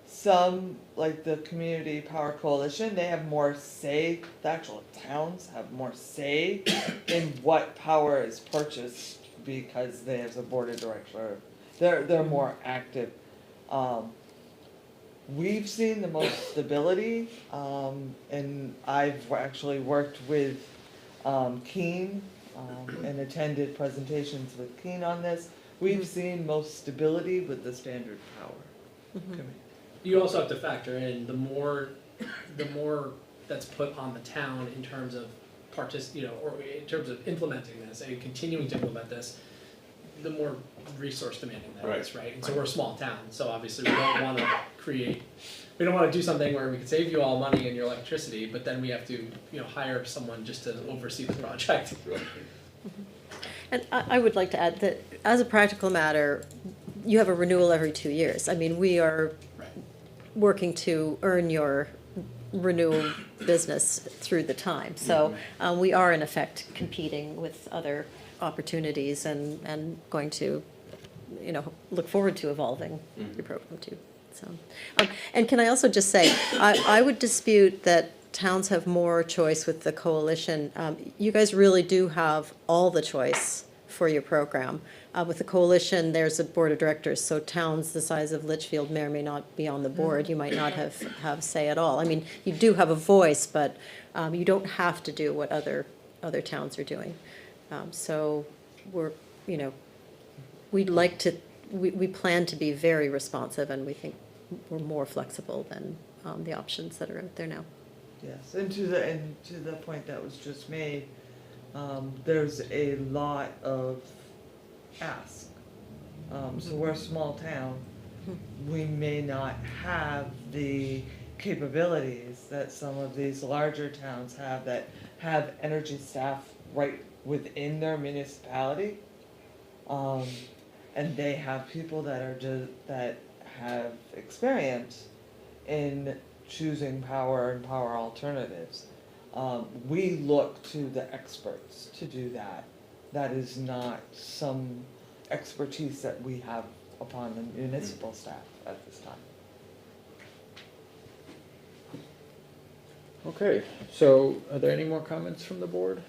Some, like the Community Power Coalition, they have more say, the actual towns have more say in what power is purchased because they have a board of directors. They're more active. We've seen the most stability, and I've actually worked with Keene, and attended presentations with Keene on this. We've seen most stability with the standard power committee. You also have to factor in the more that's put on the town in terms of or in terms of implementing this and continuing to implement this, the more resource demanding that is, right? And so we're a small town, so obviously we don't wanna do something where we could save you all money in your electricity, but then we have to, hire someone just to oversee the project. And I would like to add that as a practical matter, you have a renewal every 2 years. I mean, we are Right. working to earn your renewal business through the time. So we are in effect competing with other opportunities and going to, look forward to evolving your program too. So, and can I also just say, I would dispute that towns have more choice with the coalition. You guys really do have all the choice for your program. With the coalition, there's a board of directors, so towns the size of Litchfield may or may not be on the board. You might not have say at all. I mean, you do have a voice, but you don't have to do what other towns are doing. So we're, we'd like to, we plan to be very responsive, and we think we're more flexible than the options that are out there now. Yes, and to the point that was just made, there's a lot of ask. So we're a small town, we may not have the capabilities that some of these larger towns have that have energy staff right within their municipality. And they have people that are that have experience in choosing power and power alternatives. We look to the experts to do that. That is not some expertise that we have upon the municipal staff at this time. Okay, so are there any more comments from the board?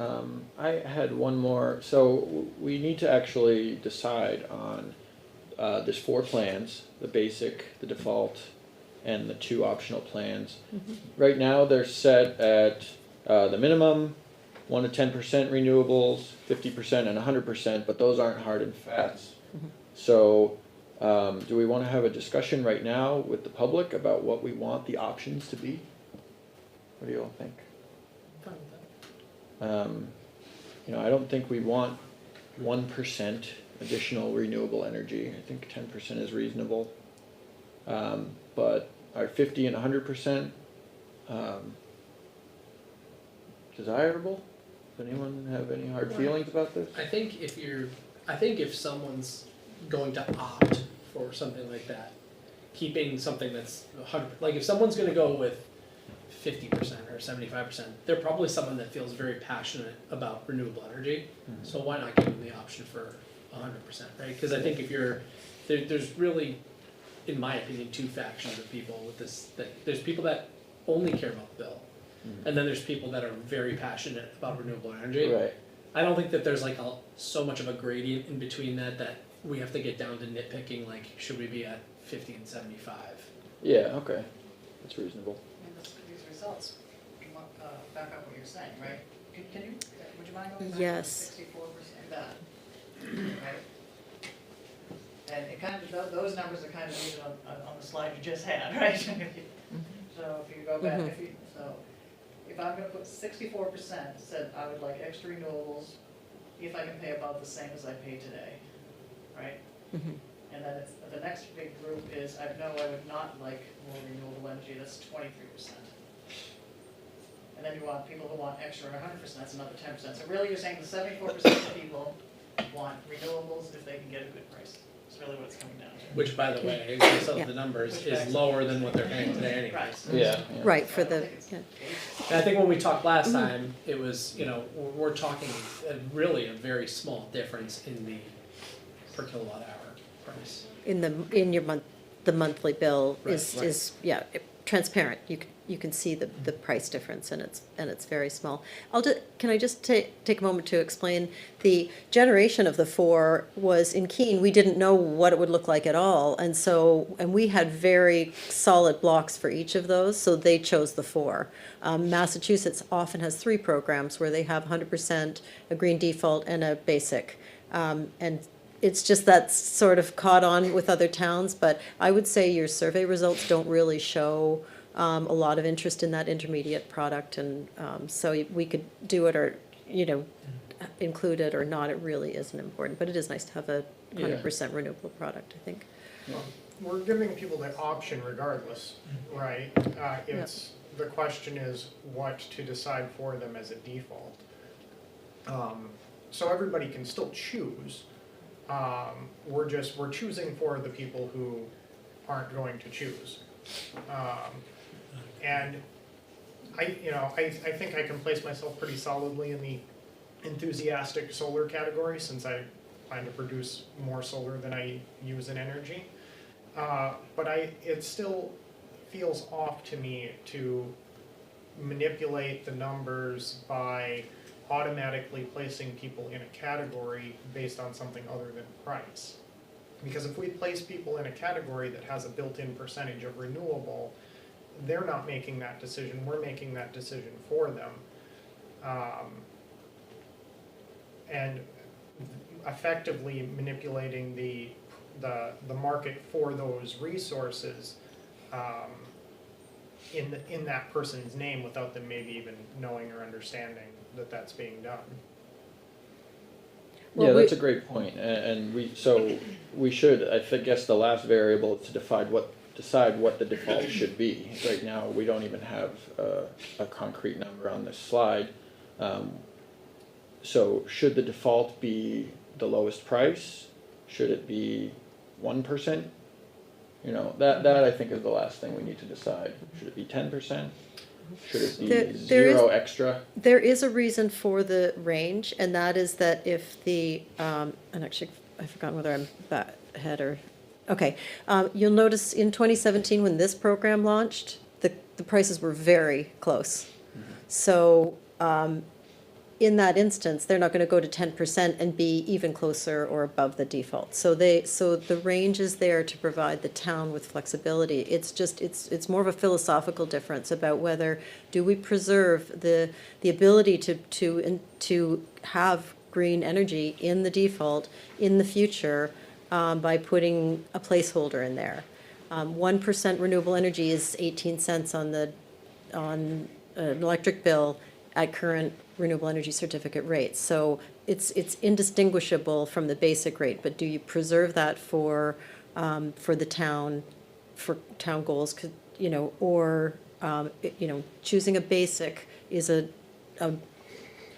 I had one more. So we need to actually decide on there's 4 plans: the basic, the default, and the 2 optional plans. Right now, they're set at the minimum, 1 to 10% renewables, 50% and 100%, but those aren't hard and fast. So do we want to have a discussion right now with the public about what we want the options to be? What do you all think? Fine with that. I don't think we want 1% additional renewable energy. I think 10% is reasonable. But are 50 and 100% desirable? Does anyone have any hard feelings about this? I think if someone's going to opt for something like that, keeping something that's 100, like if someone's gonna go with 50% or 75%, they're probably someone that feels very passionate about renewable energy. So why not give them the option for 100%, right? Because I think if there's really, in my opinion, two factions of people with this. There's people that only care about the bill, and then there's people that are very passionate about renewable energy. Right. I don't think that there's like so much of a gradient in between that we have to get down to nitpicking, like, should we be at 50 and 75? Yeah, okay. That's reasonable. And these results back up what you're saying, right? Can you, would you mind going back to Yes. 64% that? Right? And it kind of, those numbers are kind of needed on the slide you just had, right? So if you go back, if I'm gonna put 64%, said I would like extra renewables, if I can pay about the same as I pay today, right? Mhm. And then the next big group is, I would not like more renewable energy, that's 23%. And then you want people who want extra 100%, that's another 10%. So really you're saying the 74% of people want renewables if they can get a good price. That's really what it's coming down to. Which, by the way, based on Yeah. the numbers, Which is backs lower up. than what they're paying today anyways. Right. Yeah. Right, for I don't the, think it's yeah. basic. And I think when we talked last time, it was, we're talking really a very small difference in the per kilowatt hour price. In your the monthly bill Right, is transparent. You can see the price difference, and it's very small. Can I just take a moment to explain the generation of the 4 was in Keene. We didn't know what it would look like at all, and we had very solid blocks for each of those, so they chose the 4. Massachusetts often has 3 programs where they have 100%, a green default, and a basic, and it's just that's sort of caught on with other towns, but I would say your survey results don't really show a lot of interest in that intermediate product, and so we could do it or, include it or not. It really isn't important, but it is nice to have a 100% renewable product, I think. We're giving people the option regardless, right? The question is what to decide for them as a default. So everybody can still choose. We're choosing for the people who aren't going to choose. And I think I can place myself pretty solidly in the enthusiastic solar category, since I plan to produce more solar than I use in energy. But it still feels off to me to manipulate the numbers by automatically placing people in a category based on something other than price. Because if we place people in a category that has a built-in percentage of renewable, they're not making that decision, we're making that decision for them. And effectively manipulating the market for those resources in that person's name without them maybe even knowing or understanding that that's being done. Well, Yeah, that's a great point, and we should, I guess the last variable is to decide what the default should be. Right now, we don't even have a concrete number on this slide. So should the default be the lowest price? Should it be 1%? That I think is the last thing we need to decide. Should it be 10%? Should it be zero extra? There is a reason for the range, and that is that if and actually, I've forgotten whether I'm ahead or, okay. You'll notice in 2017, when this program launched, the prices were very close. So in that instance, they're not going to go to 10% and be even closer or above the default. So the range is there to provide the town with flexibility. It's just, it's more of a philosophical difference about whether do we preserve the ability to have green energy in the default in the future by putting a placeholder in there. 1% renewable energy is 18 cents on an electric bill at current renewable energy certificate rates. So it's indistinguishable from the basic rate, but do you preserve that for the town, for town goals? you know, or, choosing a basic is a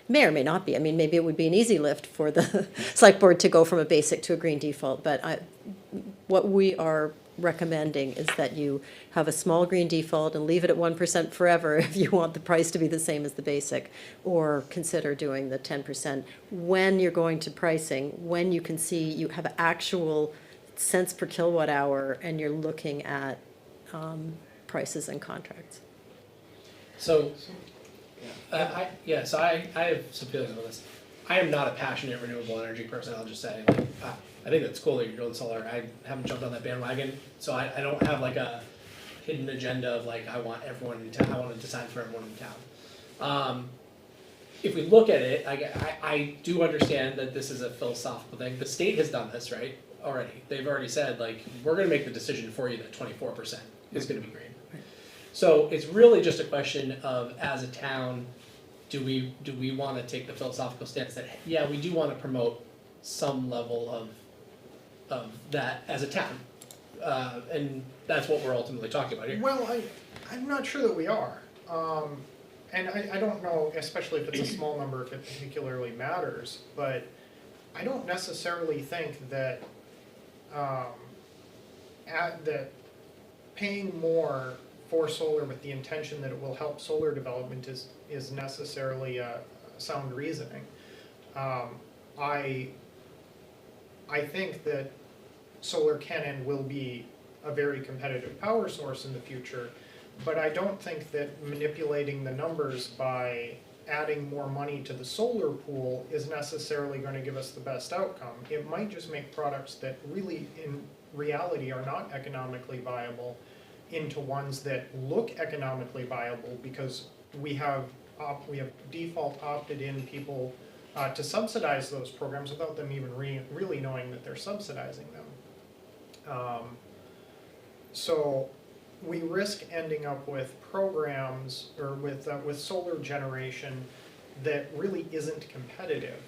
may or may not be. I mean, maybe it would be an easy lift for the select board to go from a basic to a green default, but what we are recommending is that you have a small green default and leave it at 1% forever if you want the price to be the same as the basic, or consider doing the 10% when you're going to pricing, when you can see you have actual cents per kilowatt hour and you're looking at prices and contracts. So, I have some feelings on this. I am not a passionate renewable energy person, I'll just say, like, I think that's cool that you're doing solar, I haven't jumped on that bandwagon, so I don't have like a hidden agenda of like, I want everyone in town, I wanna decide for everyone in town. If we look at it, I do understand that this is a philosophical thing, the state has done this, right, already, they've already said, like, we're gonna make the decision for you that 24% is gonna be green. So it's really just a question of, as a town, do we wanna take the philosophical stance that, yeah, we do wanna promote some level of that as a town? And that's what we're ultimately talking about here. Well, I'm not sure that we are. And I don't know, especially if it's a small number, if it particularly matters, but I don't necessarily think that, that paying more for solar with the intention that it will help solar development is necessarily sound reasoning. I think that solar can and will be a very competitive power source in the future, but I don't think that manipulating the numbers by adding more money to the solar pool is necessarily going to give us the best outcome. It might just make products that really in reality are not economically viable into ones that look economically viable, because we have default opted in people to subsidize those programs without them even really knowing that they're subsidizing them. So we risk ending up with programs or with solar generation that really isn't competitive.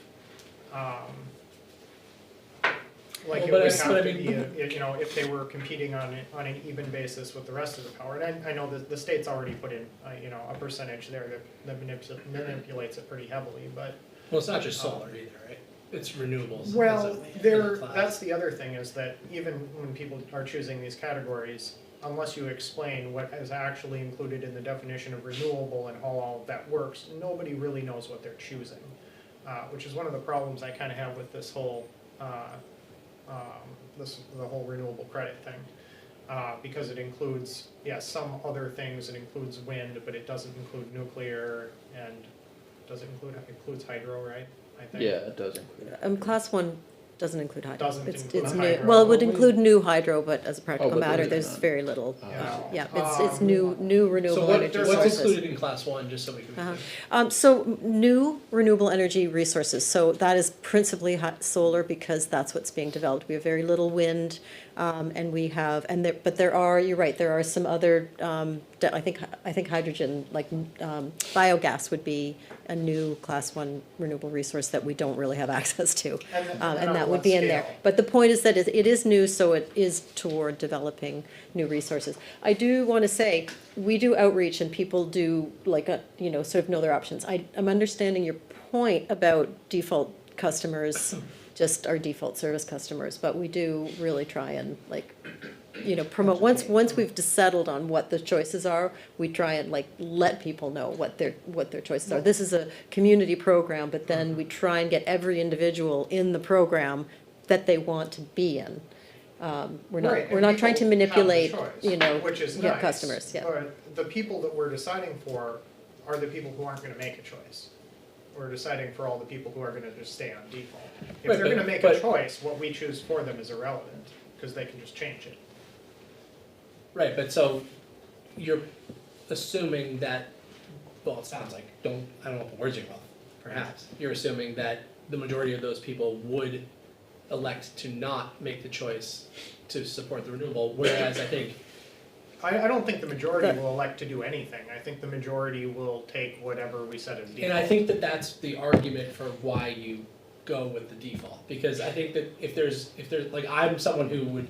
Like it would have to be, if they were competing on an even basis with the rest of the power. And I know that the state's already put in, a percentage there that manipulates it pretty heavily, but. Well, it's not just solar either, right? It's renewables. Well, that's the other thing, is that even when people are choosing these categories, unless you explain what is actually included in the definition of renewable and how all of that works, nobody really knows what they're choosing. Which is one of the problems I kind of have with this whole the whole renewable credit thing, because it includes, some other things. It includes wind, but it doesn't include nuclear, and includes hydro, right? I think. Yeah, it does include. Class 1 doesn't include hydro. Doesn't It's include new. hydro. Well, it would include new hydro, but as a practical but matter, there's there's none. very little. Yeah. It's new renewable So energy what's sources. included in class 1, just so we can. So new renewable energy resources, so that is principally solar, because that's what's being developed. We have very little wind, and we have, but there are, you're right, there are some other, I think hydrogen, like biogas would be a new class 1 renewable resource that we don't really have access to. And that would be in there. But the point is that it is new, so it is toward developing new resources. I do want to say, we do outreach and people do sort of know their options. I'm understanding your point about default customers, just our default service customers, but we do really try and promote, once we've settled on what the choices are, we try and let people know what their choices are. This is a community program, but then we try and get every individual in the program that they want to be in. We're not trying to manipulate, which is nice, customers, yeah. But the people that we're deciding for are the people who aren't gonna make a choice. We're deciding for all the people who are gonna just stay on default. If Right, they're gonna make a choice, what we choose for them is irrelevant, because they can just change it. Right, but so you're assuming that, well, it sounds like, I don't know if the words are wrong, perhaps. You're assuming that the majority of those people would elect to not make the choice to support the renewable, whereas I think. I don't think the majority will elect to do anything. I think the majority will take whatever we set as default. And I think that that's the argument for why you go with the default, because I think that if there's, I'm someone who would,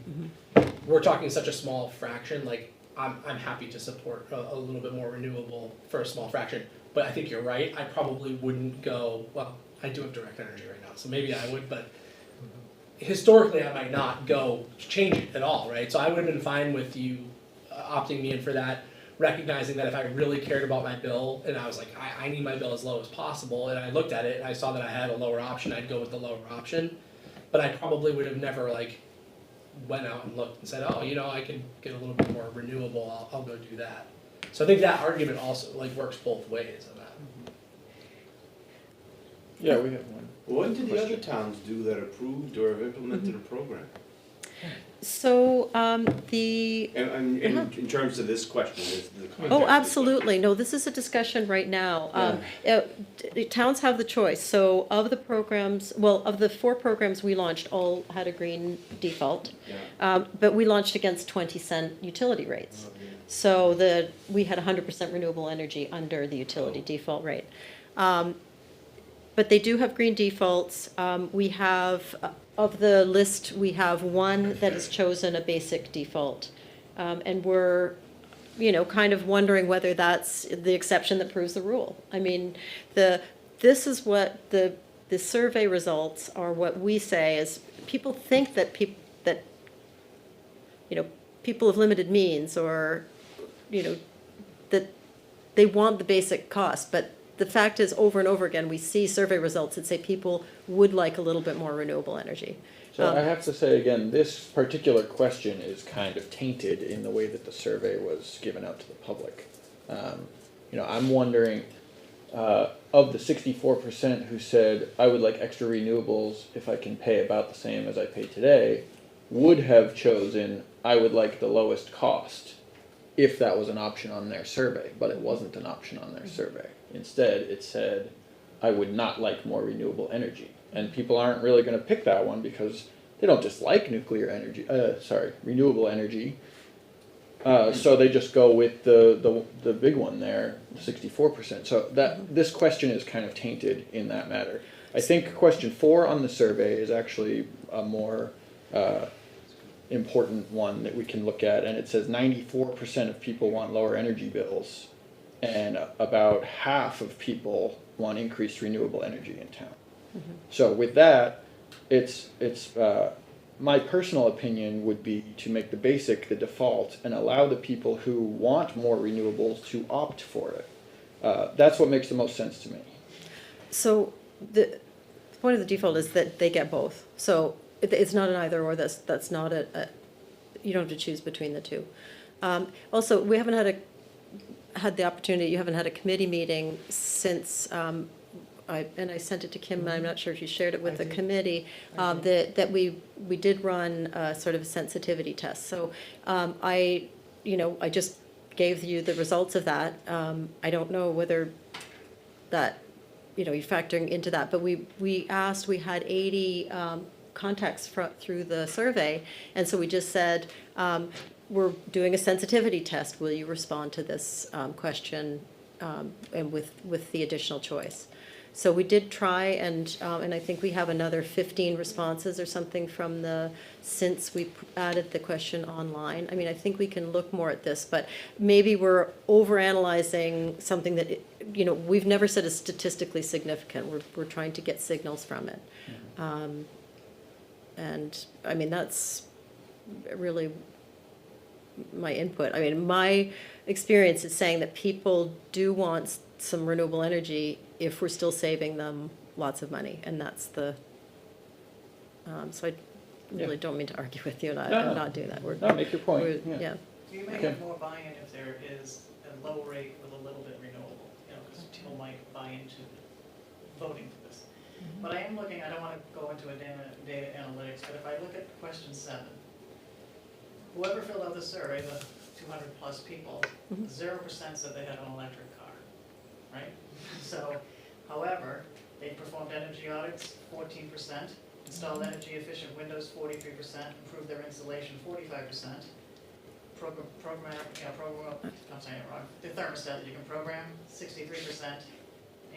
we're talking such a small fraction, I'm happy to support a little bit more renewable for a small fraction. But I think you're right, I probably wouldn't go, well, I do have direct energy right now, so maybe I would, but historically I might not go change it at all, right? So I would have been fine with you opting me in for that, recognizing that if I really cared about my bill and I was like, I need my bill as low as possible, and I looked at it and I saw that I had a lower option, I'd go with the lower option. But I probably would have never like went out and looked and said, oh, you know, I can get a little bit more renewable, I'll go do that. So I think that argument also like works both ways on that. Yeah, we have one. What did the other towns do that approved or have implemented a program? So, And in terms of this question, is the context of the oh, absolutely, no, this is a discussion right now. The towns have the choice, so of the programs, well, of the 4 programs we launched, all had a green default. Yeah. But we launched against 20-cent utility rates. So we had 100% renewable energy under the utility default rate. But they do have green defaults. We have, of the list, we have one that has chosen a basic default. And we're, kind of wondering whether that's the exception that proves the rule. I mean, this is what the survey results are, what we say is people think that people of limited means or, that they want the basic cost, but the fact is, over and over again, we see survey results that say people would like a little bit more renewable energy. So I have to say again, this particular question is kind of tainted in the way that the survey was given out to the public. I'm wondering, of the 64% who said, I would like extra renewables if I can pay about the same as I pay today, would have chosen, I would like the lowest cost, if that was an option on their survey, but it wasn't an option on their survey. Instead, it said, I would not like more renewable energy. And people aren't really going to pick that one because they don't dislike renewable energy. So they just go with the big one there, 64%. So this question is kind of tainted in that matter. I think question 4 on the survey is actually a more important one that we can look at, and it says 94% of people want lower energy bills, and about half of people want increased renewable energy in town. Mm-hmm. So with that, it's my personal opinion would be to make the basic the default and allow the people who want more renewables to opt for it. That's what makes the most sense to me. So the point of the default is that they get both. So it's not an either or. That's not you don't have to choose between the two. Also, we haven't had the opportunity. You haven't had a committee meeting since. I sent it to Kim, and I'm not sure if you shared it with the committee, that we did run a sort of a sensitivity test. So I just gave you the results of that. I don't know whether that, you're factoring into that, but we had 80 contacts through the survey, and so we just said, we're doing a sensitivity test. Will you respond to this question and with the additional choice? So we did try, and I think we have another 15 responses or something since we added the question online. I mean, I think we can look more at this, but maybe we're overanalyzing something that, we've never said is statistically significant. We're trying to get signals from it. Mm-hmm. And I mean, that's really my input. I mean, my experience is saying that people do want some renewable energy if we're still saving them lots of money, and that's the. So I really don't mean to argue with you, and I'm not doing that. Make your point. Yeah. You may have more buy-in if there is a low rate with a little bit renewable, because people might buy into voting for this. Mm-hmm. But I am looking, I don't want to go into a data analytics, but if I look at question 7, whoever filled out the survey, the 200 plus people, 0% said they had an electric car, right? So, however, they performed energy audits, 14%, installed energy efficient windows, 43%, improved their insulation, 45%, I'm saying it wrong, the thermostat that you can program, 63%,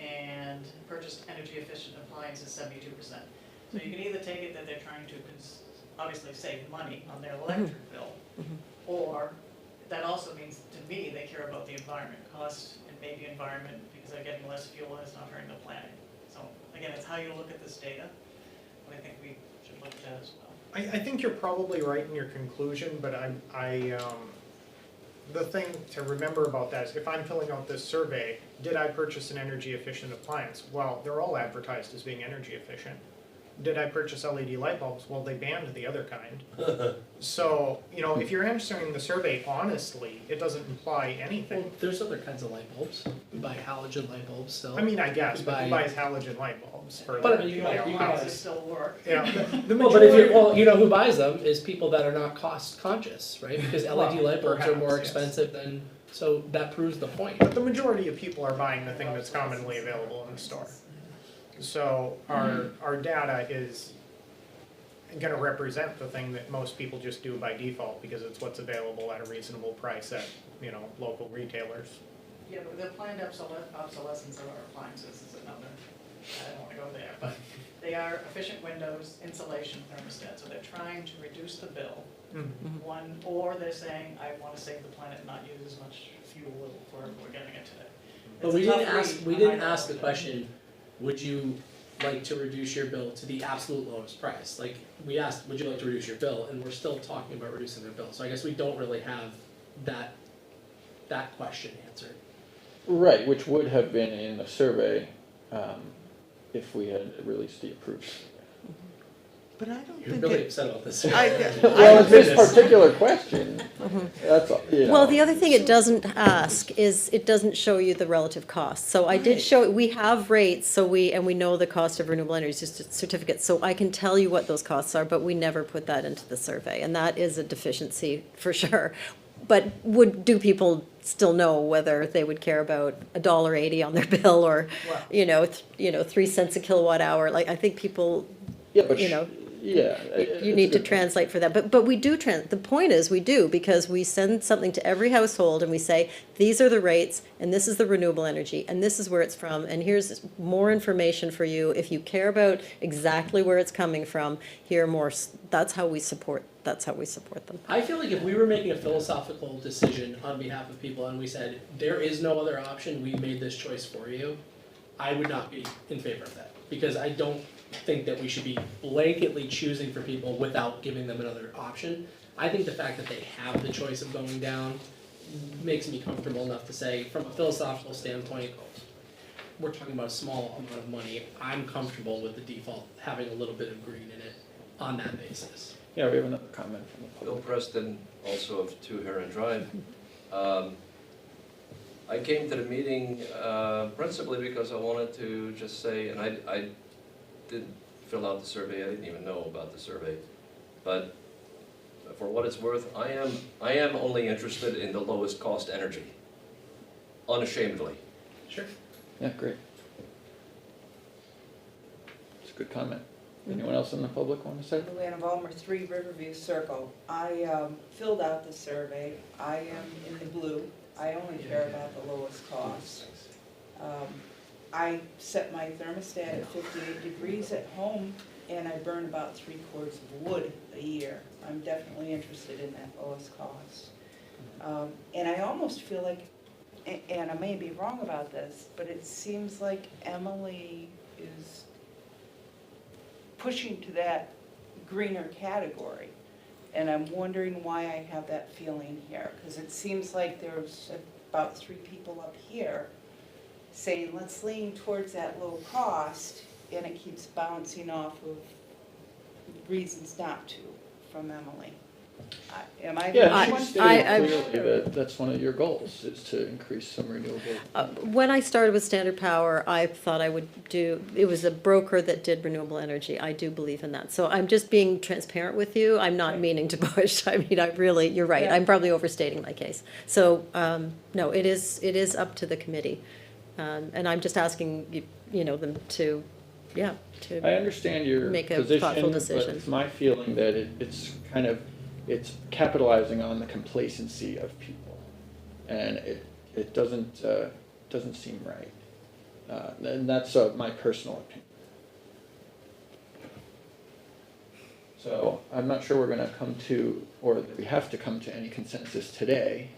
and purchased energy efficient appliances, 72%. So you can either take it that they're trying to obviously save money on their electric bill, or that also means, to me, they care about the environment, cost and maybe environment, because they're getting less fuel and it's not hurting the planet. So, again, it's how you look at this data, but I think we should look at that as well. I think you're probably right in your conclusion, but the thing to remember about that is if I'm filling out this survey, did I purchase an energy efficient appliance? Well, they're all advertised as being energy efficient. Did I purchase LED light bulbs? Well, they banned the other kind. So, you know, if you're answering the survey honestly, it doesn't imply anything. Well, there's other kinds of light bulbs. We buy halogen light bulbs still. I mean, I guess, but who buy- buys halogen light bulbs for But I their, mean, you you know, can houses? Houses still work. Yeah, the Well, but if majority- you're, well, you know who buys them is people that are not cost conscious, right? Because LED light bulbs are more perhaps, yes. expensive than, so that proves the point. But the majority of people are buying the thing that's commonly available in the store. So our data is gonna represent the thing that most people just do by default because it's what's available at a reasonable price at, you know, local retailers. Yeah, but the planned obsolescence of our appliances is another, I don't wanna go there, but they are efficient windows, insulation, thermostat, so they're trying to reduce the bill. One, or they're saying, I wanna save the planet and not use as much fuel for we're getting it today. But It's we a didn't tough ask, read we on didn't either ask the of them. question, would you like to reduce your bill to the absolute lowest price? Like, we asked, would you like to reduce your bill, and we're still talking about reducing their bill, so I guess we don't really have that question answered. Right, which would have been in the survey, if we had released the approved. But I don't You're think really it, upset about this. Well, it's this particular question, that's, all, you know. Well, the other thing it doesn't ask is, it doesn't show you the relative costs. So I did Right. show, we have rates, so we know the cost of renewable energy certificates, so I can tell you what those costs are, but we never put that into the survey, and that is a deficiency for sure. But do people still know whether they would care about $1.80 on their bill, or, Well- 3 cents a kilowatt hour? Like, I think people, Yeah, but, you know, yeah. you it's a need to good point. translate for that, but we do the point is, we do, because we send something to every household and we say, these are the rates, and this is the renewable energy, and this is where it's from, and here's more information for you. If you care about exactly where it's coming from, here are more, that's how we support them. I feel like if we were making a philosophical decision on behalf of people and we said, there is no other option, we made this choice for you, I would not be in favor of that. Because I don't think that we should be blanketly choosing for people without giving them another option. I think the fact that they have the choice of going down makes me comfortable enough to say, from a philosophical standpoint, we're talking about a small amount of money, I'm comfortable with the default having a little bit of green in it on that basis. Yeah, we have another comment from the Bill public. Preston, also of 2 Heron Drive. I came to the meeting principally because I wanted to just say, and I didn't fill out the survey, I didn't even know about the survey. But for what it's worth, I am only interested in the lowest cost energy, unashamedly. Sure. Yeah, great. It's a good comment. Anyone else in the public want to say? Luann Vollmer, 3 Riverview Circle. I filled out the survey. I am in the blue. I only care about the lowest cost. I set my thermostat at 58 degrees at home, and I burn about 3 quarts of wood a year. I'm definitely interested in that lowest cost. And I almost feel like, and I may be wrong about this, but it seems like Emily is pushing to that greener category. And I'm wondering why I have that feeling here, because it seems like there's about 3 people up here saying, let's lean towards that low cost, and it keeps bouncing off of reasons not to from Emily. Am I the Yeah, only she one? stated clearly that that's one of your goals, is to increase some renewable. When I started with Standard Power, I thought I would it was a broker that did renewable energy. I do believe in that. So I'm just being transparent with you. I'm not meaning to push. I mean, you're right. Yeah. I'm probably overstating my case. So, no, it is up to the committee. And I'm just asking, them to, I understand your Make a position, thoughtful but decision. it's my feeling that it's capitalizing on the complacency of people. And it doesn't seem right. And that's my personal opinion. So I'm not sure we're gonna come to, or that we have to come to any consensus today.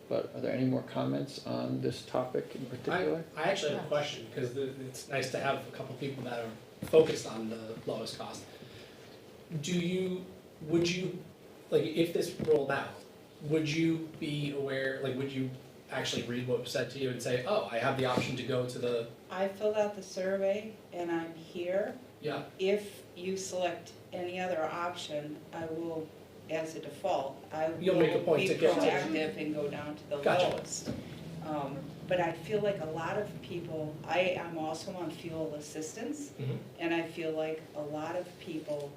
But are there any more comments on this topic in particular? I actually have a question, because it's nice to have a couple people that are focused on the lowest cost. Would you, like, if this rolled out, would you be aware, like, would you actually read what was said to you and say, oh, I have the option to go to the, I filled out the survey and I'm here. yeah, If you select any other option, I will, as a default, I You'll will make a point be to get to- proactive and go down to the Gotcha. lowest. But I feel like a lot of people, I'm also on fuel assistance, Mhm. and I feel like a lot of people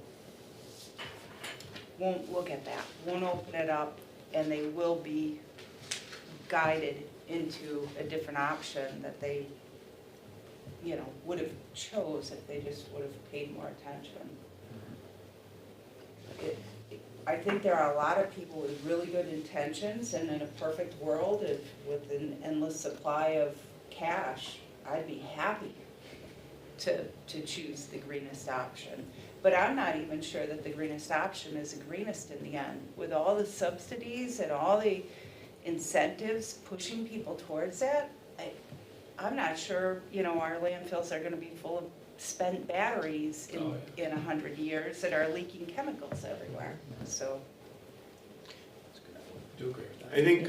won't look at that, won't open it up, and they will be guided into a different option that they, would have chose if they just would have paid more attention. I think there are a lot of people with really good intentions, and in a perfect world, with an endless supply of cash, I'd be happy to choose the greenest option. But I'm not even sure that the greenest option is the greenest in the end. With all the subsidies and all the incentives pushing people towards that, I'm not sure, our landfills are gonna be full of spent batteries in 100 years that are leaking chemicals everywhere, so. do agree with that. I think,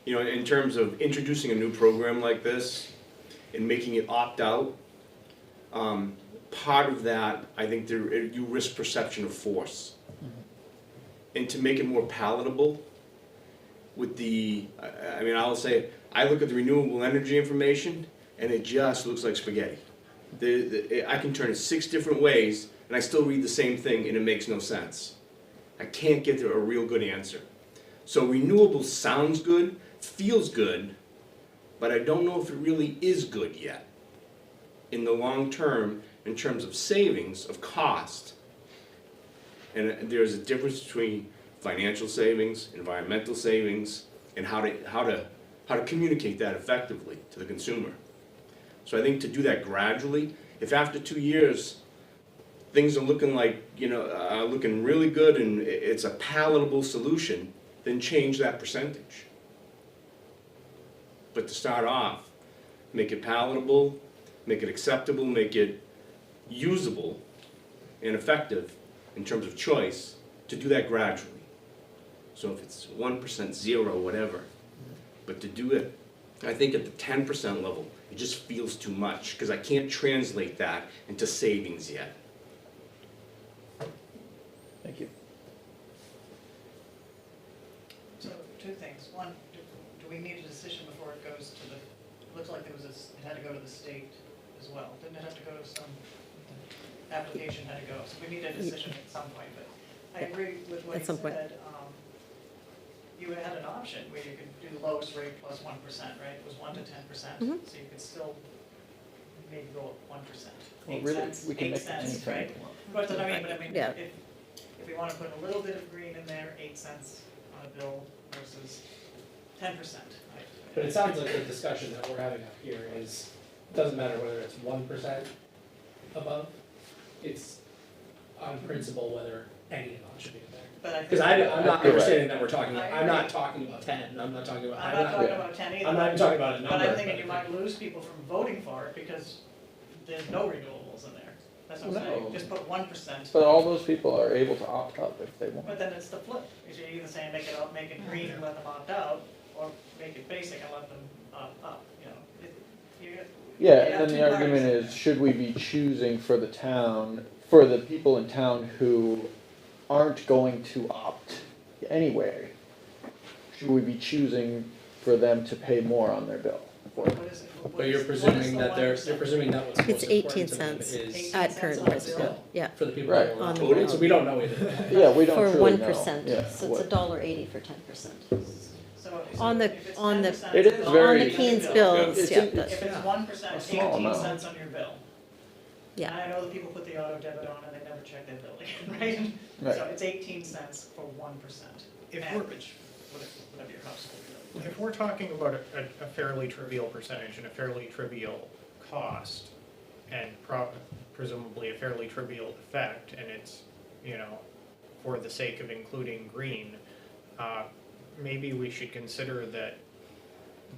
in terms of introducing a new program like this and making it opt-out, part of that, I think you risk perception of force. And to make it more palatable with I'll say, I look at the renewable energy information and it just looks like spaghetti. I can turn it 6 different ways and I still read the same thing and it makes no sense. I can't get to a real good answer. So renewable sounds good, feels good, but I don't know if it really is good yet. In the long term, in terms of savings, of cost, and there's a difference between financial savings, environmental savings, and how to communicate that effectively to the consumer. So I think to do that gradually, if after 2 years things are looking looking really good and it's a palatable solution, then change that percentage. But to start off, make it palatable, make it acceptable, make it usable and effective in terms of choice, to do that gradually. So if it's 1%, 0, whatever, but to do it, I think at the 10% level, it just feels too much, because I can't translate that into savings yet. Thank you. So, 2 things. One, do we need a decision before it goes to it looks like it had to go to the state as well. Didn't it have to go to some application had to go? So we need a decision at some point, but I agree with what At you some point. said. You had an option where you could do the lowest rate plus 1%, right? It was 1 to 10%, so you could still maybe go up 1%. Well, 8 really, cents, we can 8 make cents, anything right? we want. But I mean, Yeah. if we want to put a little bit of green in there, 8 cents on a bill versus 10%, right? But it sounds like the discussion that we're having up here is, doesn't matter whether it's 1% above, it's on principle whether any amount should be in there. But I think. Because I'm not You're right. understanding that we're talking, I I'm not agree. talking about 10, I'm not talking about, I'm not talking about 10 either. I'm not even talking about a number. But I'm thinking you might lose people from voting for it because there's no renewables in there. That's what I'm saying, No. just put 1%. But all those people are able to opt out if they want. But then it's the flip, is you're either saying make it green and let them opt out, or make it basic and let them opt up, Yeah, You and have then two the argument parties. is, should we be choosing for the town, for the people in town who aren't going to opt anyway? Should we be choosing for them to pay more on their bill? What is it? But you're presuming that you're presuming that what's most It's 18 important to them cents. is 18 At cents current on a price, bill. yeah, yeah. for the people Right. that are On the voting, bill. so we don't know either. Yeah, we don't For truly know. 1%, Yeah, so what- it's $1.80 for 10%. So On the- if it's on the- 10%, It is it's very- On the Keen's bills, It's yeah, in- that's, If it's 1%, a it's small 18 amount. cents on your bill. yeah. And I know that people put the auto debit on and they never check their bill, right? Right. So it's 18 cents for 1%, If we're- average, whatever your household bill. If we're talking about a fairly trivial percentage and a fairly trivial cost, and presumably a fairly trivial effect, and it's you know, for the sake of including green, maybe we should consider that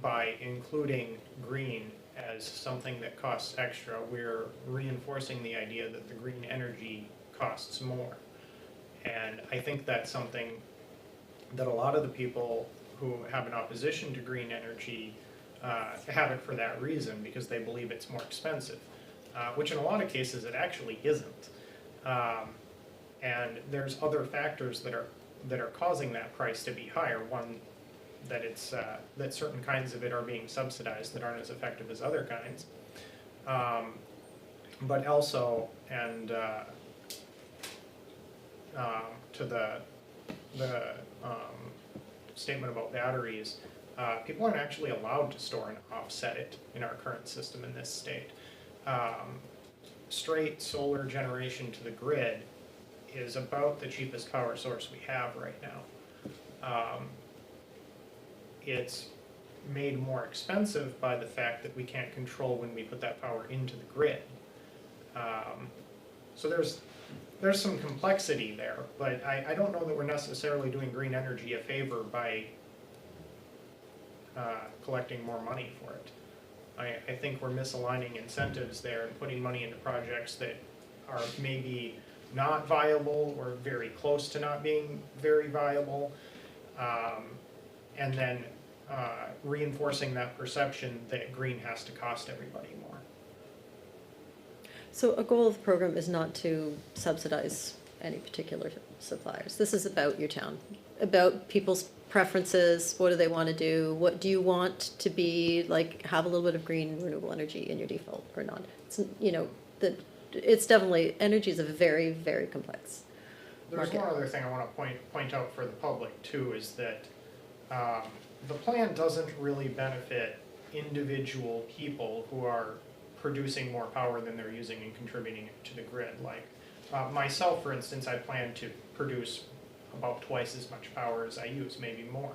by including green as something that costs extra, we're reinforcing the idea that the green energy costs more. And I think that's something that a lot of the people who have an opposition to green energy have it for that reason, because they believe it's more expensive, which in a lot of cases it actually isn't. And there's other factors that are causing that price to be higher. One, that it's that certain kinds of it are being subsidized that aren't as effective as other kinds. But also, and to the statement about batteries, people aren't actually allowed to store and offset it in our current system in this state. Straight solar generation to the grid is about the cheapest power source we have right now. It's made more expensive by the fact that we can't control when we put that power into the grid. So there's some complexity there, but I don't know that we're necessarily doing green energy a favor by collecting more money for it. I think we're misaligning incentives there and putting money into projects that are maybe not viable or very close to not being very viable, and then reinforcing that perception that green has to cost everybody more. So a goal of the program is not to subsidize any particular suppliers. This is about your town, about people's preferences. What do they want to do? What do you want to be, like, have a little bit of green renewable energy in your default or not? It's, you know, it's definitely, energy is a very, very complex There's market. one other thing I want to point out for the public too, is that the plan doesn't really benefit individual people who are producing more power than they're using and contributing it to the grid. Like myself, for instance, I plan to produce about twice as much power as I use, maybe more.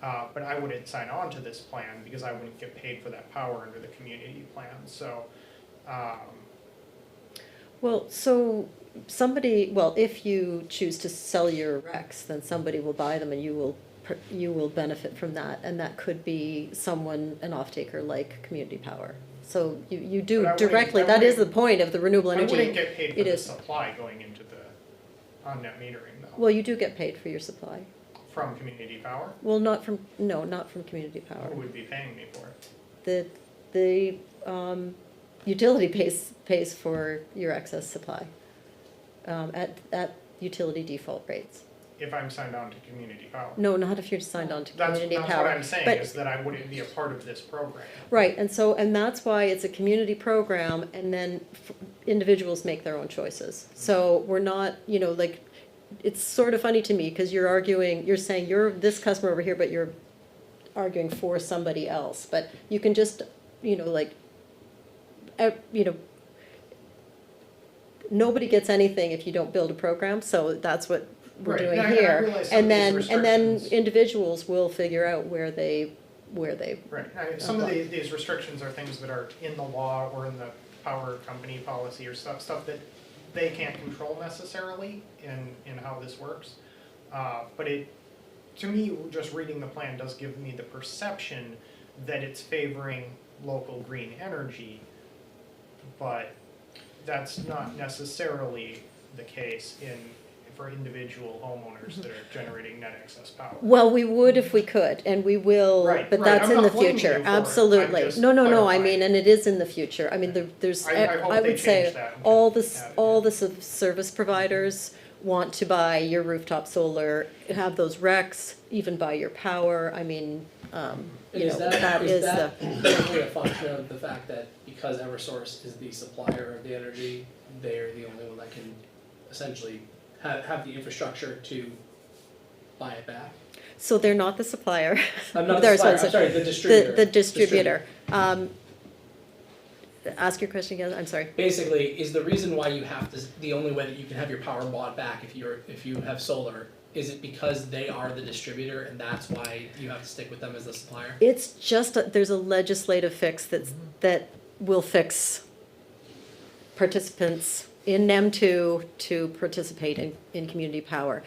But I wouldn't sign on to this plan because I wouldn't get paid for that power under the community plan. So, Well, so somebody, well, if you choose to sell your RECs, then somebody will buy them and you will benefit from that. And that could be someone, an off-taker like Community Power. So you But do I wouldn't- directly, I that is the wouldn't- point of the renewable I energy. wouldn't get paid for It the is. supply going into the on-net metering though. Well, you do get paid for your supply. From community power? Well, not from Community Power. Who would be paying me for it? The utility pays for your excess supply at utility default rates. If I'm signed on to community power? No, not if you're signed on to Community That's Power. what I'm saying, But- is that I wouldn't be a part of this program. Right, and that's why it's a community program, and then individuals make their own choices. So we're not, you know, like, it's sort of funny to me, because you're saying you're this customer over here, but you're arguing for somebody else. But you can just, you know, like, nobody gets anything if you don't build a program, so that's what we're Right, doing and I here. realize some of these And then restrictions- individuals will figure out where they Right, some of these restrictions are things that are in the law or in the power company policy or stuff that they can't control necessarily in how this works. But to me, just reading the plan does give me the perception that it's favoring local green energy, but that's not necessarily the case for individual homeowners that are generating net excess power. Well, we would if we could, and we will, Right, but right. that's I'm in the not blaming future, you for it. I'm absolutely. just No, I clarifying. mean, and it is in the future. I mean, there's, I hope I they would say, change that and all can the, add it all in. the service providers want to buy your rooftop solar, have those RECs, even buy your power. I mean, you know, that is the. Really a function of the fact that because Eversource is the supplier of the energy, they're the only one that can essentially have the infrastructure to buy it back? So they're not the supplier. I'm not the There's supplier, one- I'm sorry, the distributor. The distributor. Ask your question again, I'm sorry. Basically, is the reason why you have to, the only way that you can have your power bought back if you have solar, is it because they are the distributor and that's why you have to stick with them as the supplier? It's just, there's a legislative fix that will fix participants' in NEM2 to participate in community power.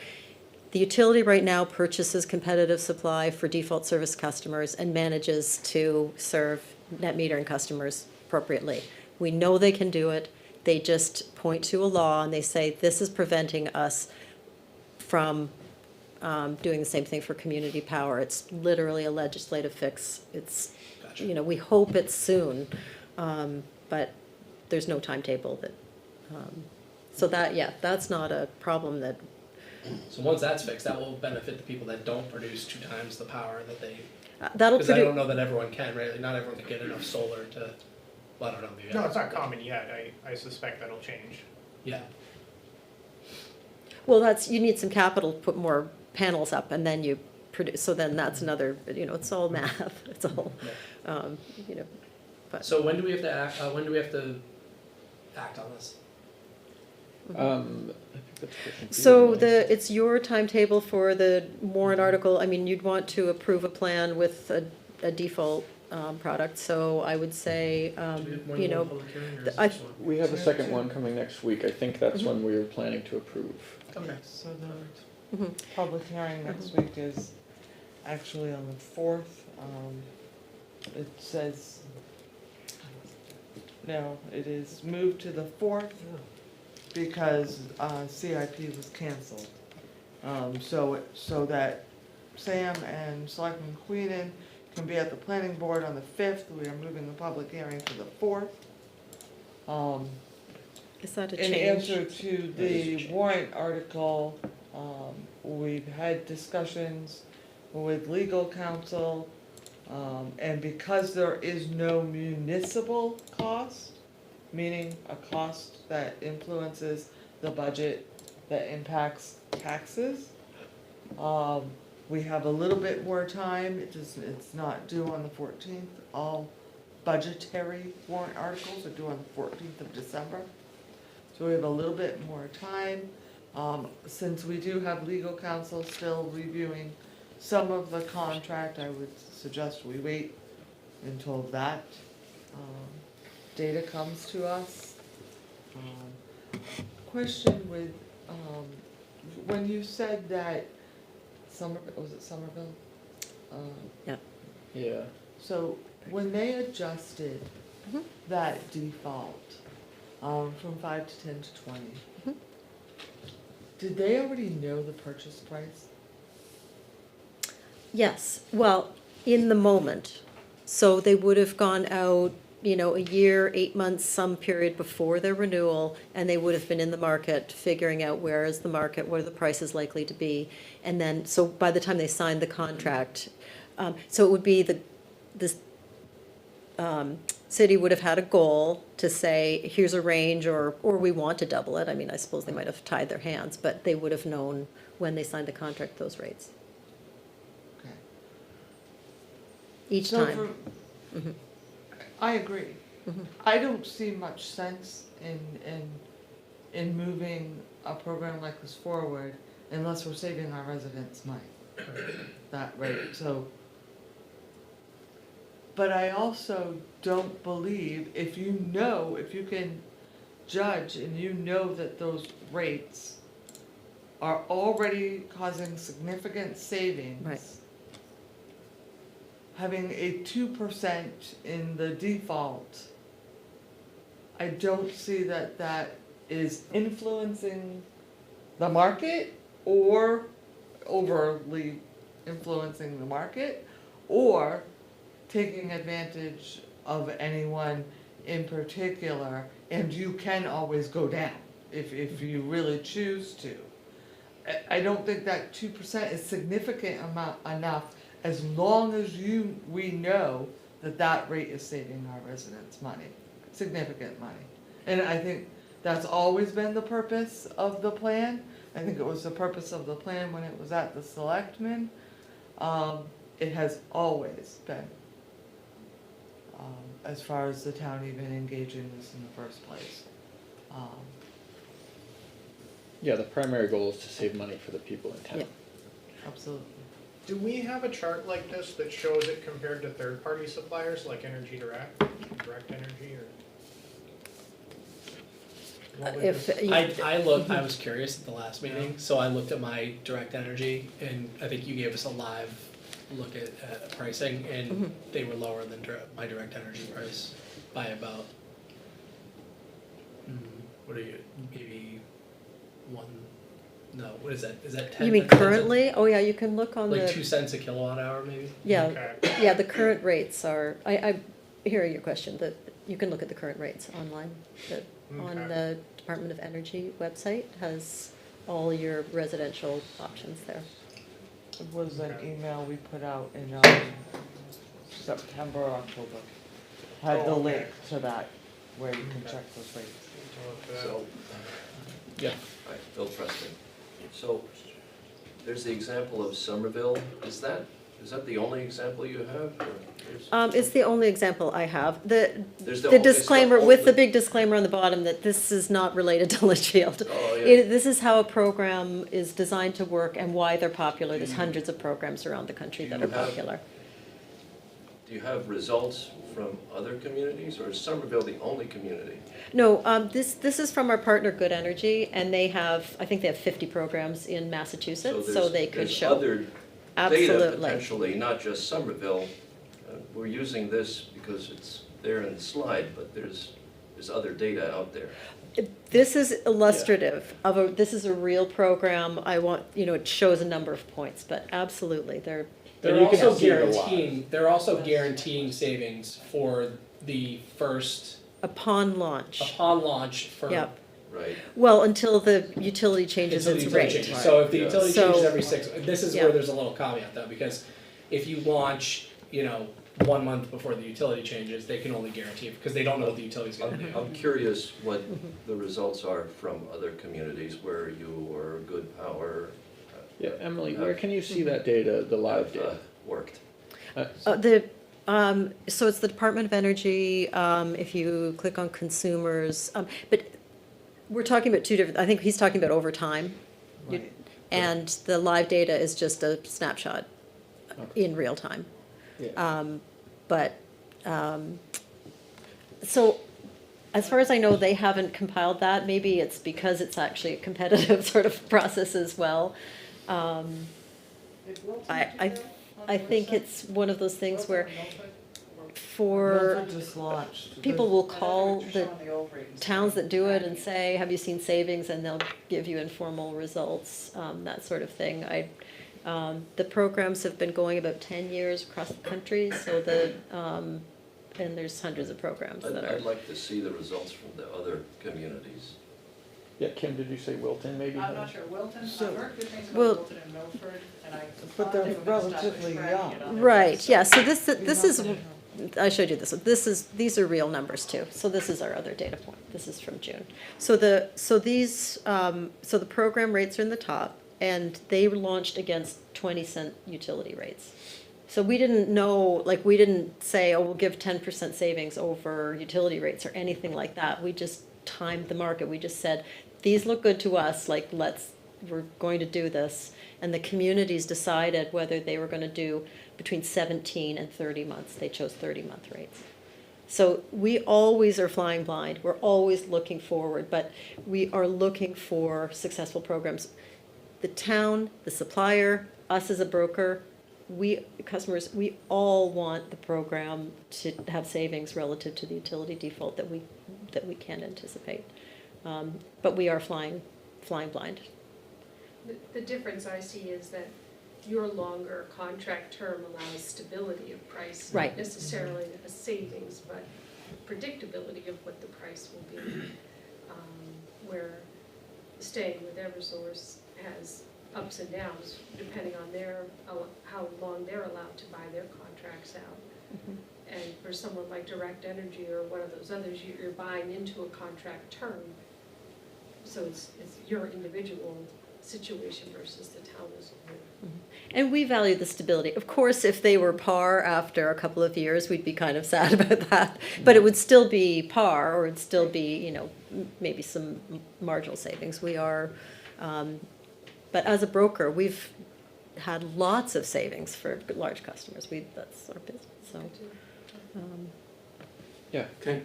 The utility right now purchases competitive supply for default service customers and manages to serve net metering customers appropriately. We know they can do it. They just point to a law and they say, this is preventing us from doing the same thing for community power. It's literally a legislative fix. It's, Gotcha. you know, we hope it's soon, but there's no timetable that, so that, yeah, that's not a problem that, So once that's fixed, that will benefit the people that don't produce 2 times the power that they, that'll because I don't produce, know that everyone can, right? Like, not everyone can get enough solar to, well, I don't know, maybe. No, it's not common yet, I suspect that'll change. Yeah, well, that's, you need some capital to put more panels up and then you produce, so then that's another, you know, it's all math, it's all, you know, but. so when do we have to act, when do we have to act on this? I think that's a question for you, So Emily. it's your timetable for the warrant article, I mean, you'd want to approve a plan with a default product, so I would say, Do we have more you than know, one public hearing, or is I- this one? We have a second one coming next week. I think that's Mhm. when we are planning to approve. Okay. So the Mhm. public hearing next week is actually on the 4th. It says, no, it is moved to the 4th because CIP was canceled. So that Sam and Selectman Queenan can be at the planning board on the 5th. We are moving the public hearing to the 4th. Is that a In change? answer to That is a the change. warrant article, we've had discussions with legal counsel, and because there is no municipal cost, meaning a cost that influences the budget that impacts taxes, we have a little bit more time. It's not due on the 14th. All budgetary warrant articles are due on the 14th of December. So we have a little bit more time. Since we do have legal counsel still reviewing some of the contract, I would suggest we wait until that data comes to us. Question with, when you said that was it Somerville? Yeah. So when they adjusted Mhm. that default from 5 to 10 to 20, Mhm. did they already know the purchase price? Yes, well, in the moment. So they would have gone out, you know, a year, 8 months, some period before their renewal, and they would have been in the market, figuring out where is the market, what are the prices likely to be. And then, so by the time they signed the contract, so it would be this city would have had a goal to say, here's a range, or we want to double it. I mean, I suppose they might have tied their hands, but they would have known when they signed the contract, those rates, Okay. each So time. for- I agree. Mhm. I don't see much sense in moving a program like this forward unless we're saving our residents money. That rate, so. But I also don't believe, if you can judge and you know that those rates are already causing significant savings. Right. Having a 2% in the default, I don't see that is influencing the market or overly influencing the market or taking advantage of anyone in particular, and you can always go down if you really choose to. I don't think that 2% is significant enough as long as we know that rate is saving our residents money, significant money. And I think that's always been the purpose of the plan. I think it was the purpose of the plan when it was at the selectmen. It has always been, as far as the town even engaging this in the first place. Yeah, the primary goal is to save money for the people in town. Yeah. Absolutely. Do we have a chart like this that shows it compared to third-party suppliers like Energy Direct, Direct Energy, or? What would If, this- you- I was curious at the last meeting, so I looked at my direct energy, and I think you gave us a live look at pricing, and they were lower than my direct energy price by about, what are you, maybe one, no, what is that, is that 10? you mean 10 cents? currently? Oh, yeah, you can look on Like the, 2 cents a kilowatt hour, maybe? yeah, Okay. yeah, the current rates are, I hear your question, that you can look at the current rates online. On Okay. the Department of Energy website has all your residential options there. It was an Okay. email we put out in, September or October. Had the Oh, link okay. to that, where you can Okay. check those rates. So, Yeah. hi, Bill Preston. So, there's the example of Somerville. Is that the only example you have? Or there's- It's the only example I have. There's The it's disclaimer, with the only- big disclaimer on the bottom that this is not related to Litchfield. Oh, yeah. This is how a program is designed to work and why they're popular. There's hundreds of programs around the country Do that you are have- popular. Do you have results from other communities, or is Somerville the only community? No, this is from our partner Good Energy, and they have, I think they have 50 programs in Massachusetts, so there's- they could there's show. other data Absolutely. potentially, not just Somerville. We're using this because it's there in the slide, but there's other data out there. This is illustrative this is a real program. It shows a number of points, but absolutely, they're, They're you can also see it a lot. guaranteeing savings for the first, upon launch. upon launch for. Yep. Right. Well, until the utility changes Until the its utility rate. changes. So if the Yeah. utility So- changes every 6, this is Yeah. where there's a little caveat though, because if you launch, 1 month before the utility changes, they can only guarantee it, because they don't know what the utility's gonna do. I'm curious what the results are from other communities where you or Good Power Yeah, Emily, where can you see that data, the live have data? worked. So it's the Department of Energy, if you click on consumers, but we're talking about two different, I think he's talking about over time. Right. And the live data is just a snapshot in real time. Yeah. So as far as I know, they haven't compiled that. Maybe it's because it's actually a competitive sort of process as well. I think it's one of those things where for, Milford just launched. people will call the towns that do it and say, have you seen savings? And they'll give you informal results, that sort of thing. The programs have been going about 10 years across the country, so and there's hundreds of programs that are. I'd like to see the results from the other communities. Yeah, Kim, did you say Wilton maybe? I'm not sure, Wilton, I've heard good things Well- about Wilton and Milford, and I But thought they're they were gonna start relatively tracking young. it on their Right, website. yeah, so I showed you this, these are real numbers too, so this is our other data point, this is from June. So the program rates are in the top, and they were launched against 20-cent utility rates. So we didn't know, we didn't say, oh, we'll give 10% savings over utility rates or anything like that, we just timed the market, we just said, these look good to us, we're going to do this, and the communities decided whether they were gonna do between 17 and 30 months. They chose 30-month rates. So we always are flying blind. We're always looking forward, but we are looking for successful programs. The town, the supplier, us as a broker, customers, we all want the program to have savings relative to the utility default that we can't anticipate. But we are flying blind. The difference I see is that your longer contract term allows stability of price. Right. Not necessarily a savings, but predictability of what the price will be. Where staying with Eversource has ups and downs depending on how long they're allowed to buy their contracts out. And for someone like Direct Energy or one of those others, you're buying into a contract term. So it's your individual situation versus the town as a whole. And we value the stability. Of course, if they were par after a couple of years, we'd be kind of sad about that. But it would still be par, or it'd still be, maybe some marginal savings. We are, but as a broker, we've had lots of savings for large customers. That's our business, so. Yeah. Okay.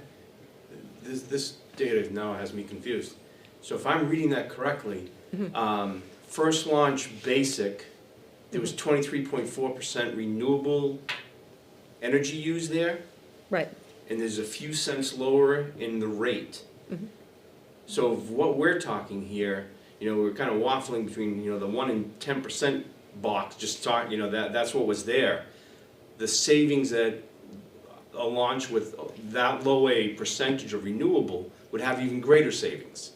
This data now has me confused. So if I'm reading that correctly, first launch basic, there was 23.4% renewable energy used there, Right. and there's a few cents lower in the rate. So of what we're talking here, we're kind of waffling between, the 1 and 10% box, just talk, that's what was there. The savings that a launch with that low a percentage of renewable would have even greater savings.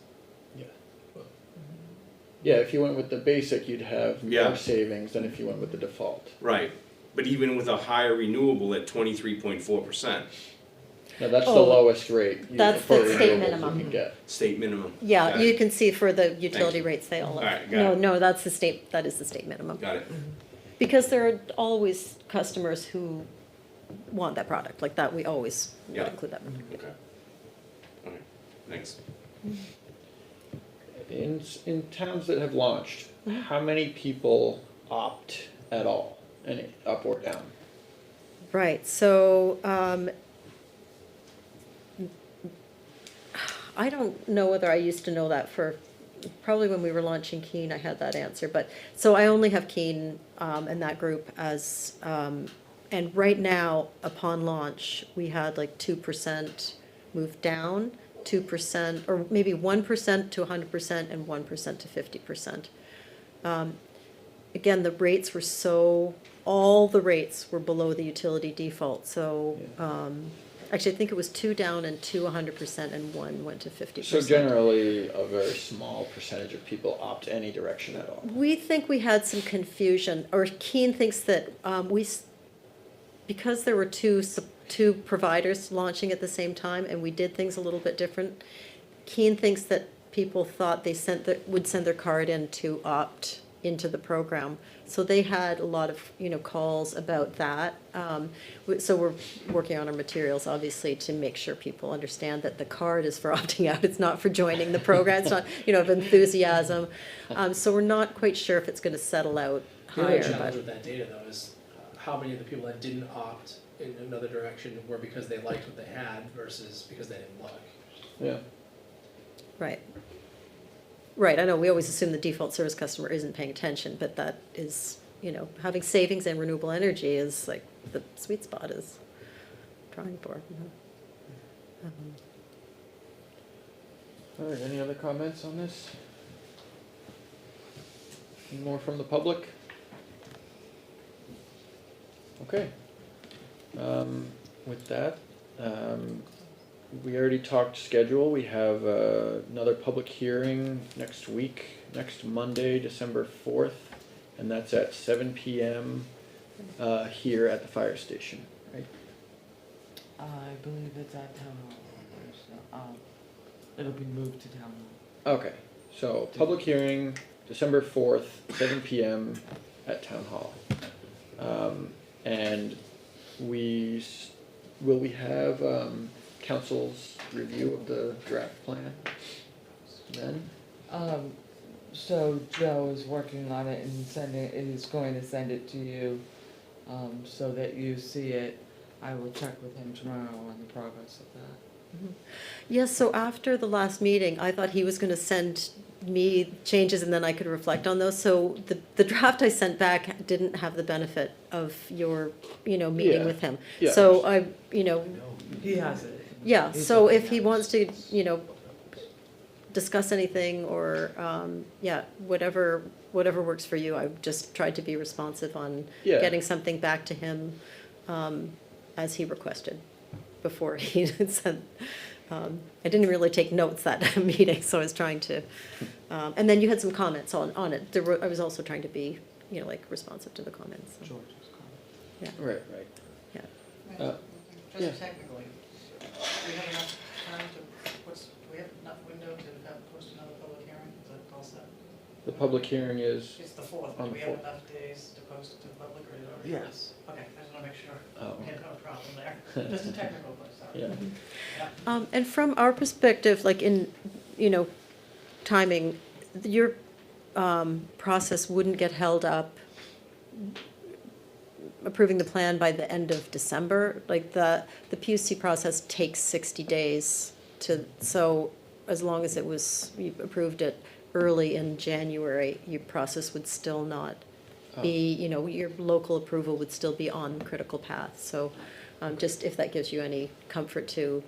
Yeah, if you went with the basic, you'd have Yeah. more savings than if you went with the default. Right, but even with a higher renewable at 23.4%, Now, that's the Oh, lowest rate that's for the state renewables minimum. you can get. state minimum. Yeah, Got you it. can see for the utility you. rates, they all All are. right, got No, it. no, that is the state minimum. Got it. Because there are always customers who want that product, like that, we always would Yeah. include that. Okay. All right, thanks. In towns that have launched, how many people opt at all, any up or down? Right, so, I don't know whether I used to know that for, probably when we were launching Keene, I had that answer, but, so I only have Keene, and that group as, and right now, upon launch, we had like 2% move down, 2%, or maybe 1% to 100% and 1% to 50%. Again, the rates were all the rates were below the utility default, so, actually, I think it was 2 down and 2 100% and 1 went to 50%. So generally, a very small percentage of people opt any direction at all. We think we had some confusion, or Keene thinks that because there were two providers launching at the same time, and we did things a little bit different, Keene thinks that people thought they would send their card in to opt into the program. So they had a lot of, calls about that. So we're working on our materials, obviously, to make sure people understand that the card is for opting out. It's not for joining the program. It's not, of enthusiasm. So we're not quite sure if it's going to settle out The other higher. challenge But with that data though is how many of the people that didn't opt in another direction were because they liked what they had versus because they didn't look. Yeah. right. Right, I know, we always assume the default service customer isn't paying attention, but that is, having savings and renewable energy is like the sweet spot is trying for. All right, any other comments on this? Any more from the public? Okay. With that, we already talked schedule. We have another public hearing next week, next Monday, December 4th, and that's at 7 p.m. Here at the fire station, right? I believe it's at town hall. It'll be moved to town hall. Okay, so public hearing, December 4th, 7 p.m. at town hall. And will we have council's review of the draft plan then? So Joe is working on it and is going to send it to you, so that you see it. I will check with him tomorrow on the progress of that. Yes, so after the last meeting, I thought he was gonna send me changes and then I could reflect on those. So the draft I sent back didn't have the benefit of your, meeting Yeah. with him. Yeah. So I, He has it. yeah, He's so looking if he at it. wants to, discuss anything or, whatever works for you, I've just tried to be responsive on Yeah. getting something back to him, as he requested before he sent. I didn't really take notes that meeting, so I was trying to, and then you had some comments on it. I was also trying to be, responsive to the comments. So, George's comment. Right, right. yeah. Yeah. Just technically, do we have enough time do we have enough window to post another public hearing? Is that all set? The public hearing is, It's the 4th, On but do the we have 4th. enough days to post it to the public, or is it already? Yes. Okay, I just wanna make sure Oh. we have no problem there. Just a technical question, sorry. yeah. And from our perspective, like in, timing, your process wouldn't get held up approving the plan by the end of December. Like the PUC process takes 60 days so as long as it was, you approved it early in January, your process would still not be, your local approval would still be on critical path. So just if that gives you any comfort to,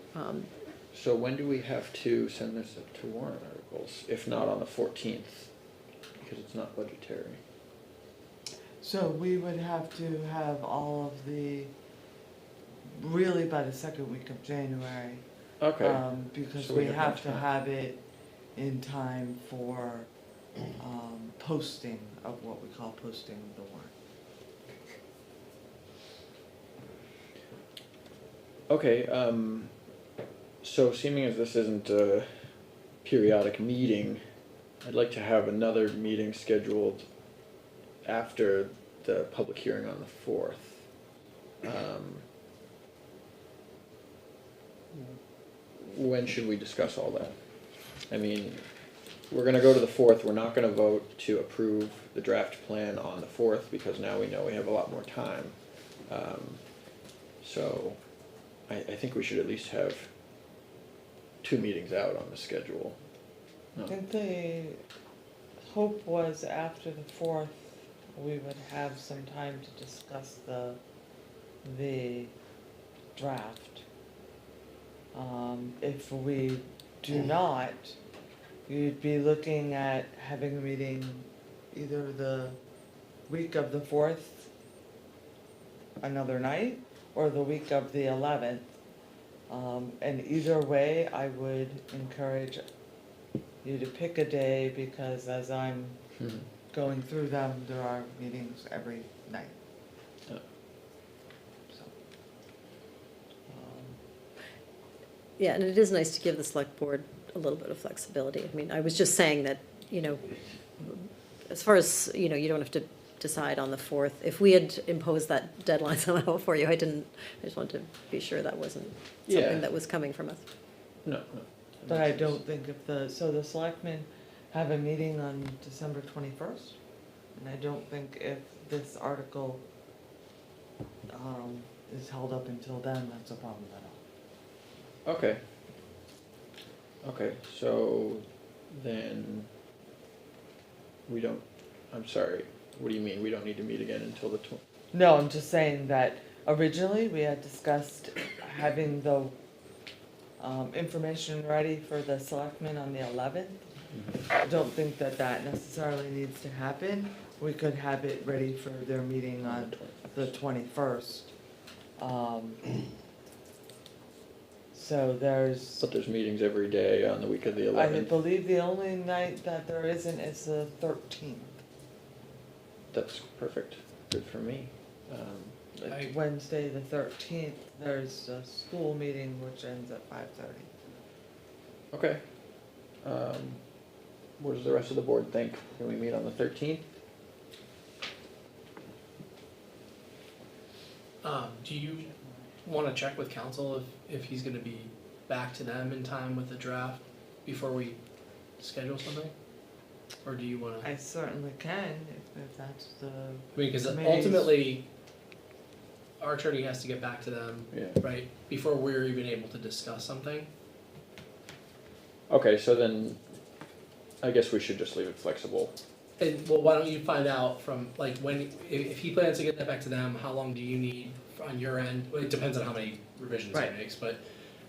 So when do we have to send this to warrant articles, if not on the 14th? Because it's not budgetary. So we would have to have all of the, really by the second week of January. Okay, Because So we we have have more to time. have it in time for, posting of what we call posting of the warrant. okay, so seeming as this isn't a periodic meeting, I'd like to have another meeting scheduled after the public hearing on the 4th. When should we discuss all that? I mean, we're gonna go to the 4th, we're not gonna vote to approve the draft plan on the 4th, because now we know we have a lot more time. So, I think we should at least have 2 meetings out on the schedule. I No. think the hope was after the 4th, we would have some time to discuss the draft. If we do not, you'd be looking at having a meeting either the week of the 4th, another night, or the week of the 11th. And either way, I would encourage you to pick a day, because as I'm Mhm. going through them, there are meetings every night. Yeah. So, yeah, and it is nice to give the select board a little bit of flexibility. I mean, I was just saying that, as far as, you don't have to decide on the 4th. If we had imposed that deadline somehow for you, I just wanted to be sure that wasn't Yeah. something that was coming from us. No. But I don't think if the selectmen have a meeting on December 21st, and I don't think if this article, is held up until then, that's a problem at all. Okay. Okay, so then we don't, I'm sorry, what do you mean, we don't need to meet again until the No, I'm just saying that originally we had discussed having the, information ready for the selectmen on the 11th. I don't think that necessarily needs to happen. We could have it ready for their meeting on the 21st. So there's, But there's meetings every day on the week of the I 11th. believe the only night that there isn't is the 13th. That's perfect, good for me. I- Wednesday, the 13th, there's a school meeting which ends at 5:30. Okay. What does the rest of the board think? Can we meet on the 13th? Do you wanna check with council if he's gonna be back to them in time with the draft before we schedule something? Or do you wanna, I certainly can, if that's the, I mean, cause Committees. ultimately, our attorney has to get back to them, Yeah. right, before we're even able to discuss something. Okay, so then, I guess we should just leave it flexible. And, well, why don't you find out from, like, when, if he plans to get that back to them, how long do you need on your end? Well, it depends on how many revisions he Right. makes, but,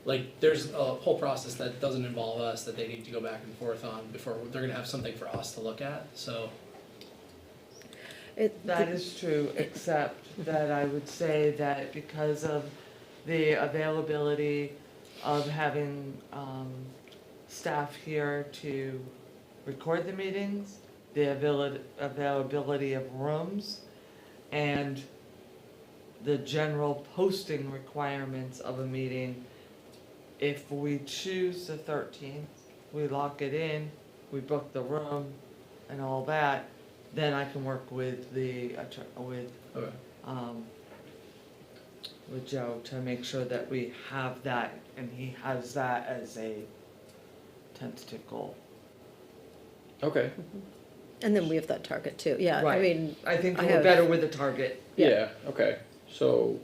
like, there's a whole process that doesn't involve us, that they need to go back and forth on before, they're gonna have something for us to look at, so. that is true, except that I would say that because of the availability of having, staff here to record the meetings, the availability of rooms, and the general posting requirements of a meeting, if we choose the 13th, we lock it in, we book the room and all that, then I can work with Okay. with Joe to make sure that we have that, and he has that as a tentative goal. Okay, And then we have that target too, yeah, I Right. mean, I think I we're have- better with the target. Yeah. yeah, okay, so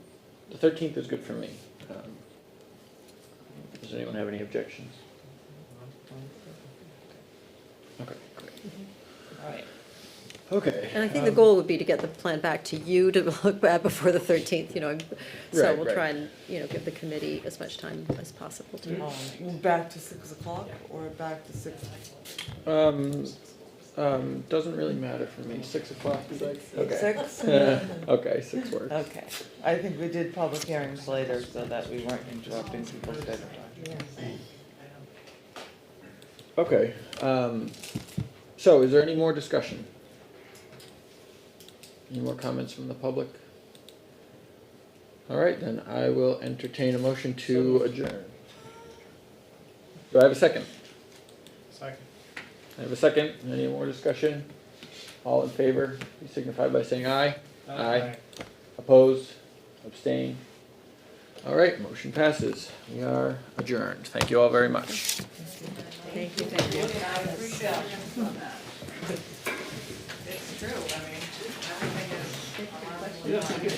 the 13th is good for me. Does anyone have any objections? Okay, great. Alright. Okay. And I think the goal would be to get the plan back to you to look at before the 13th, so Right, we'll right. try and, give the committee as much time as possible to. Back to 6 o'clock or back to 6? Doesn't really matter for me, 6 o'clock, you like? Okay. 6? Okay, 6 works. Okay, I think we did public hearings later so that we weren't interrupting people's schedule. Okay, so is there any more discussion? Any more comments from the public? All right, then I will entertain a motion to adjourn. Do I have a second? Second. I have a second. Any more discussion? All in favor, please signify by saying aye. Aye. Opposed? Abstain? All right, motion passes. We are adjourned. Thank you all very much. Thank you. I appreciate it on that. It's true, I mean, everything is.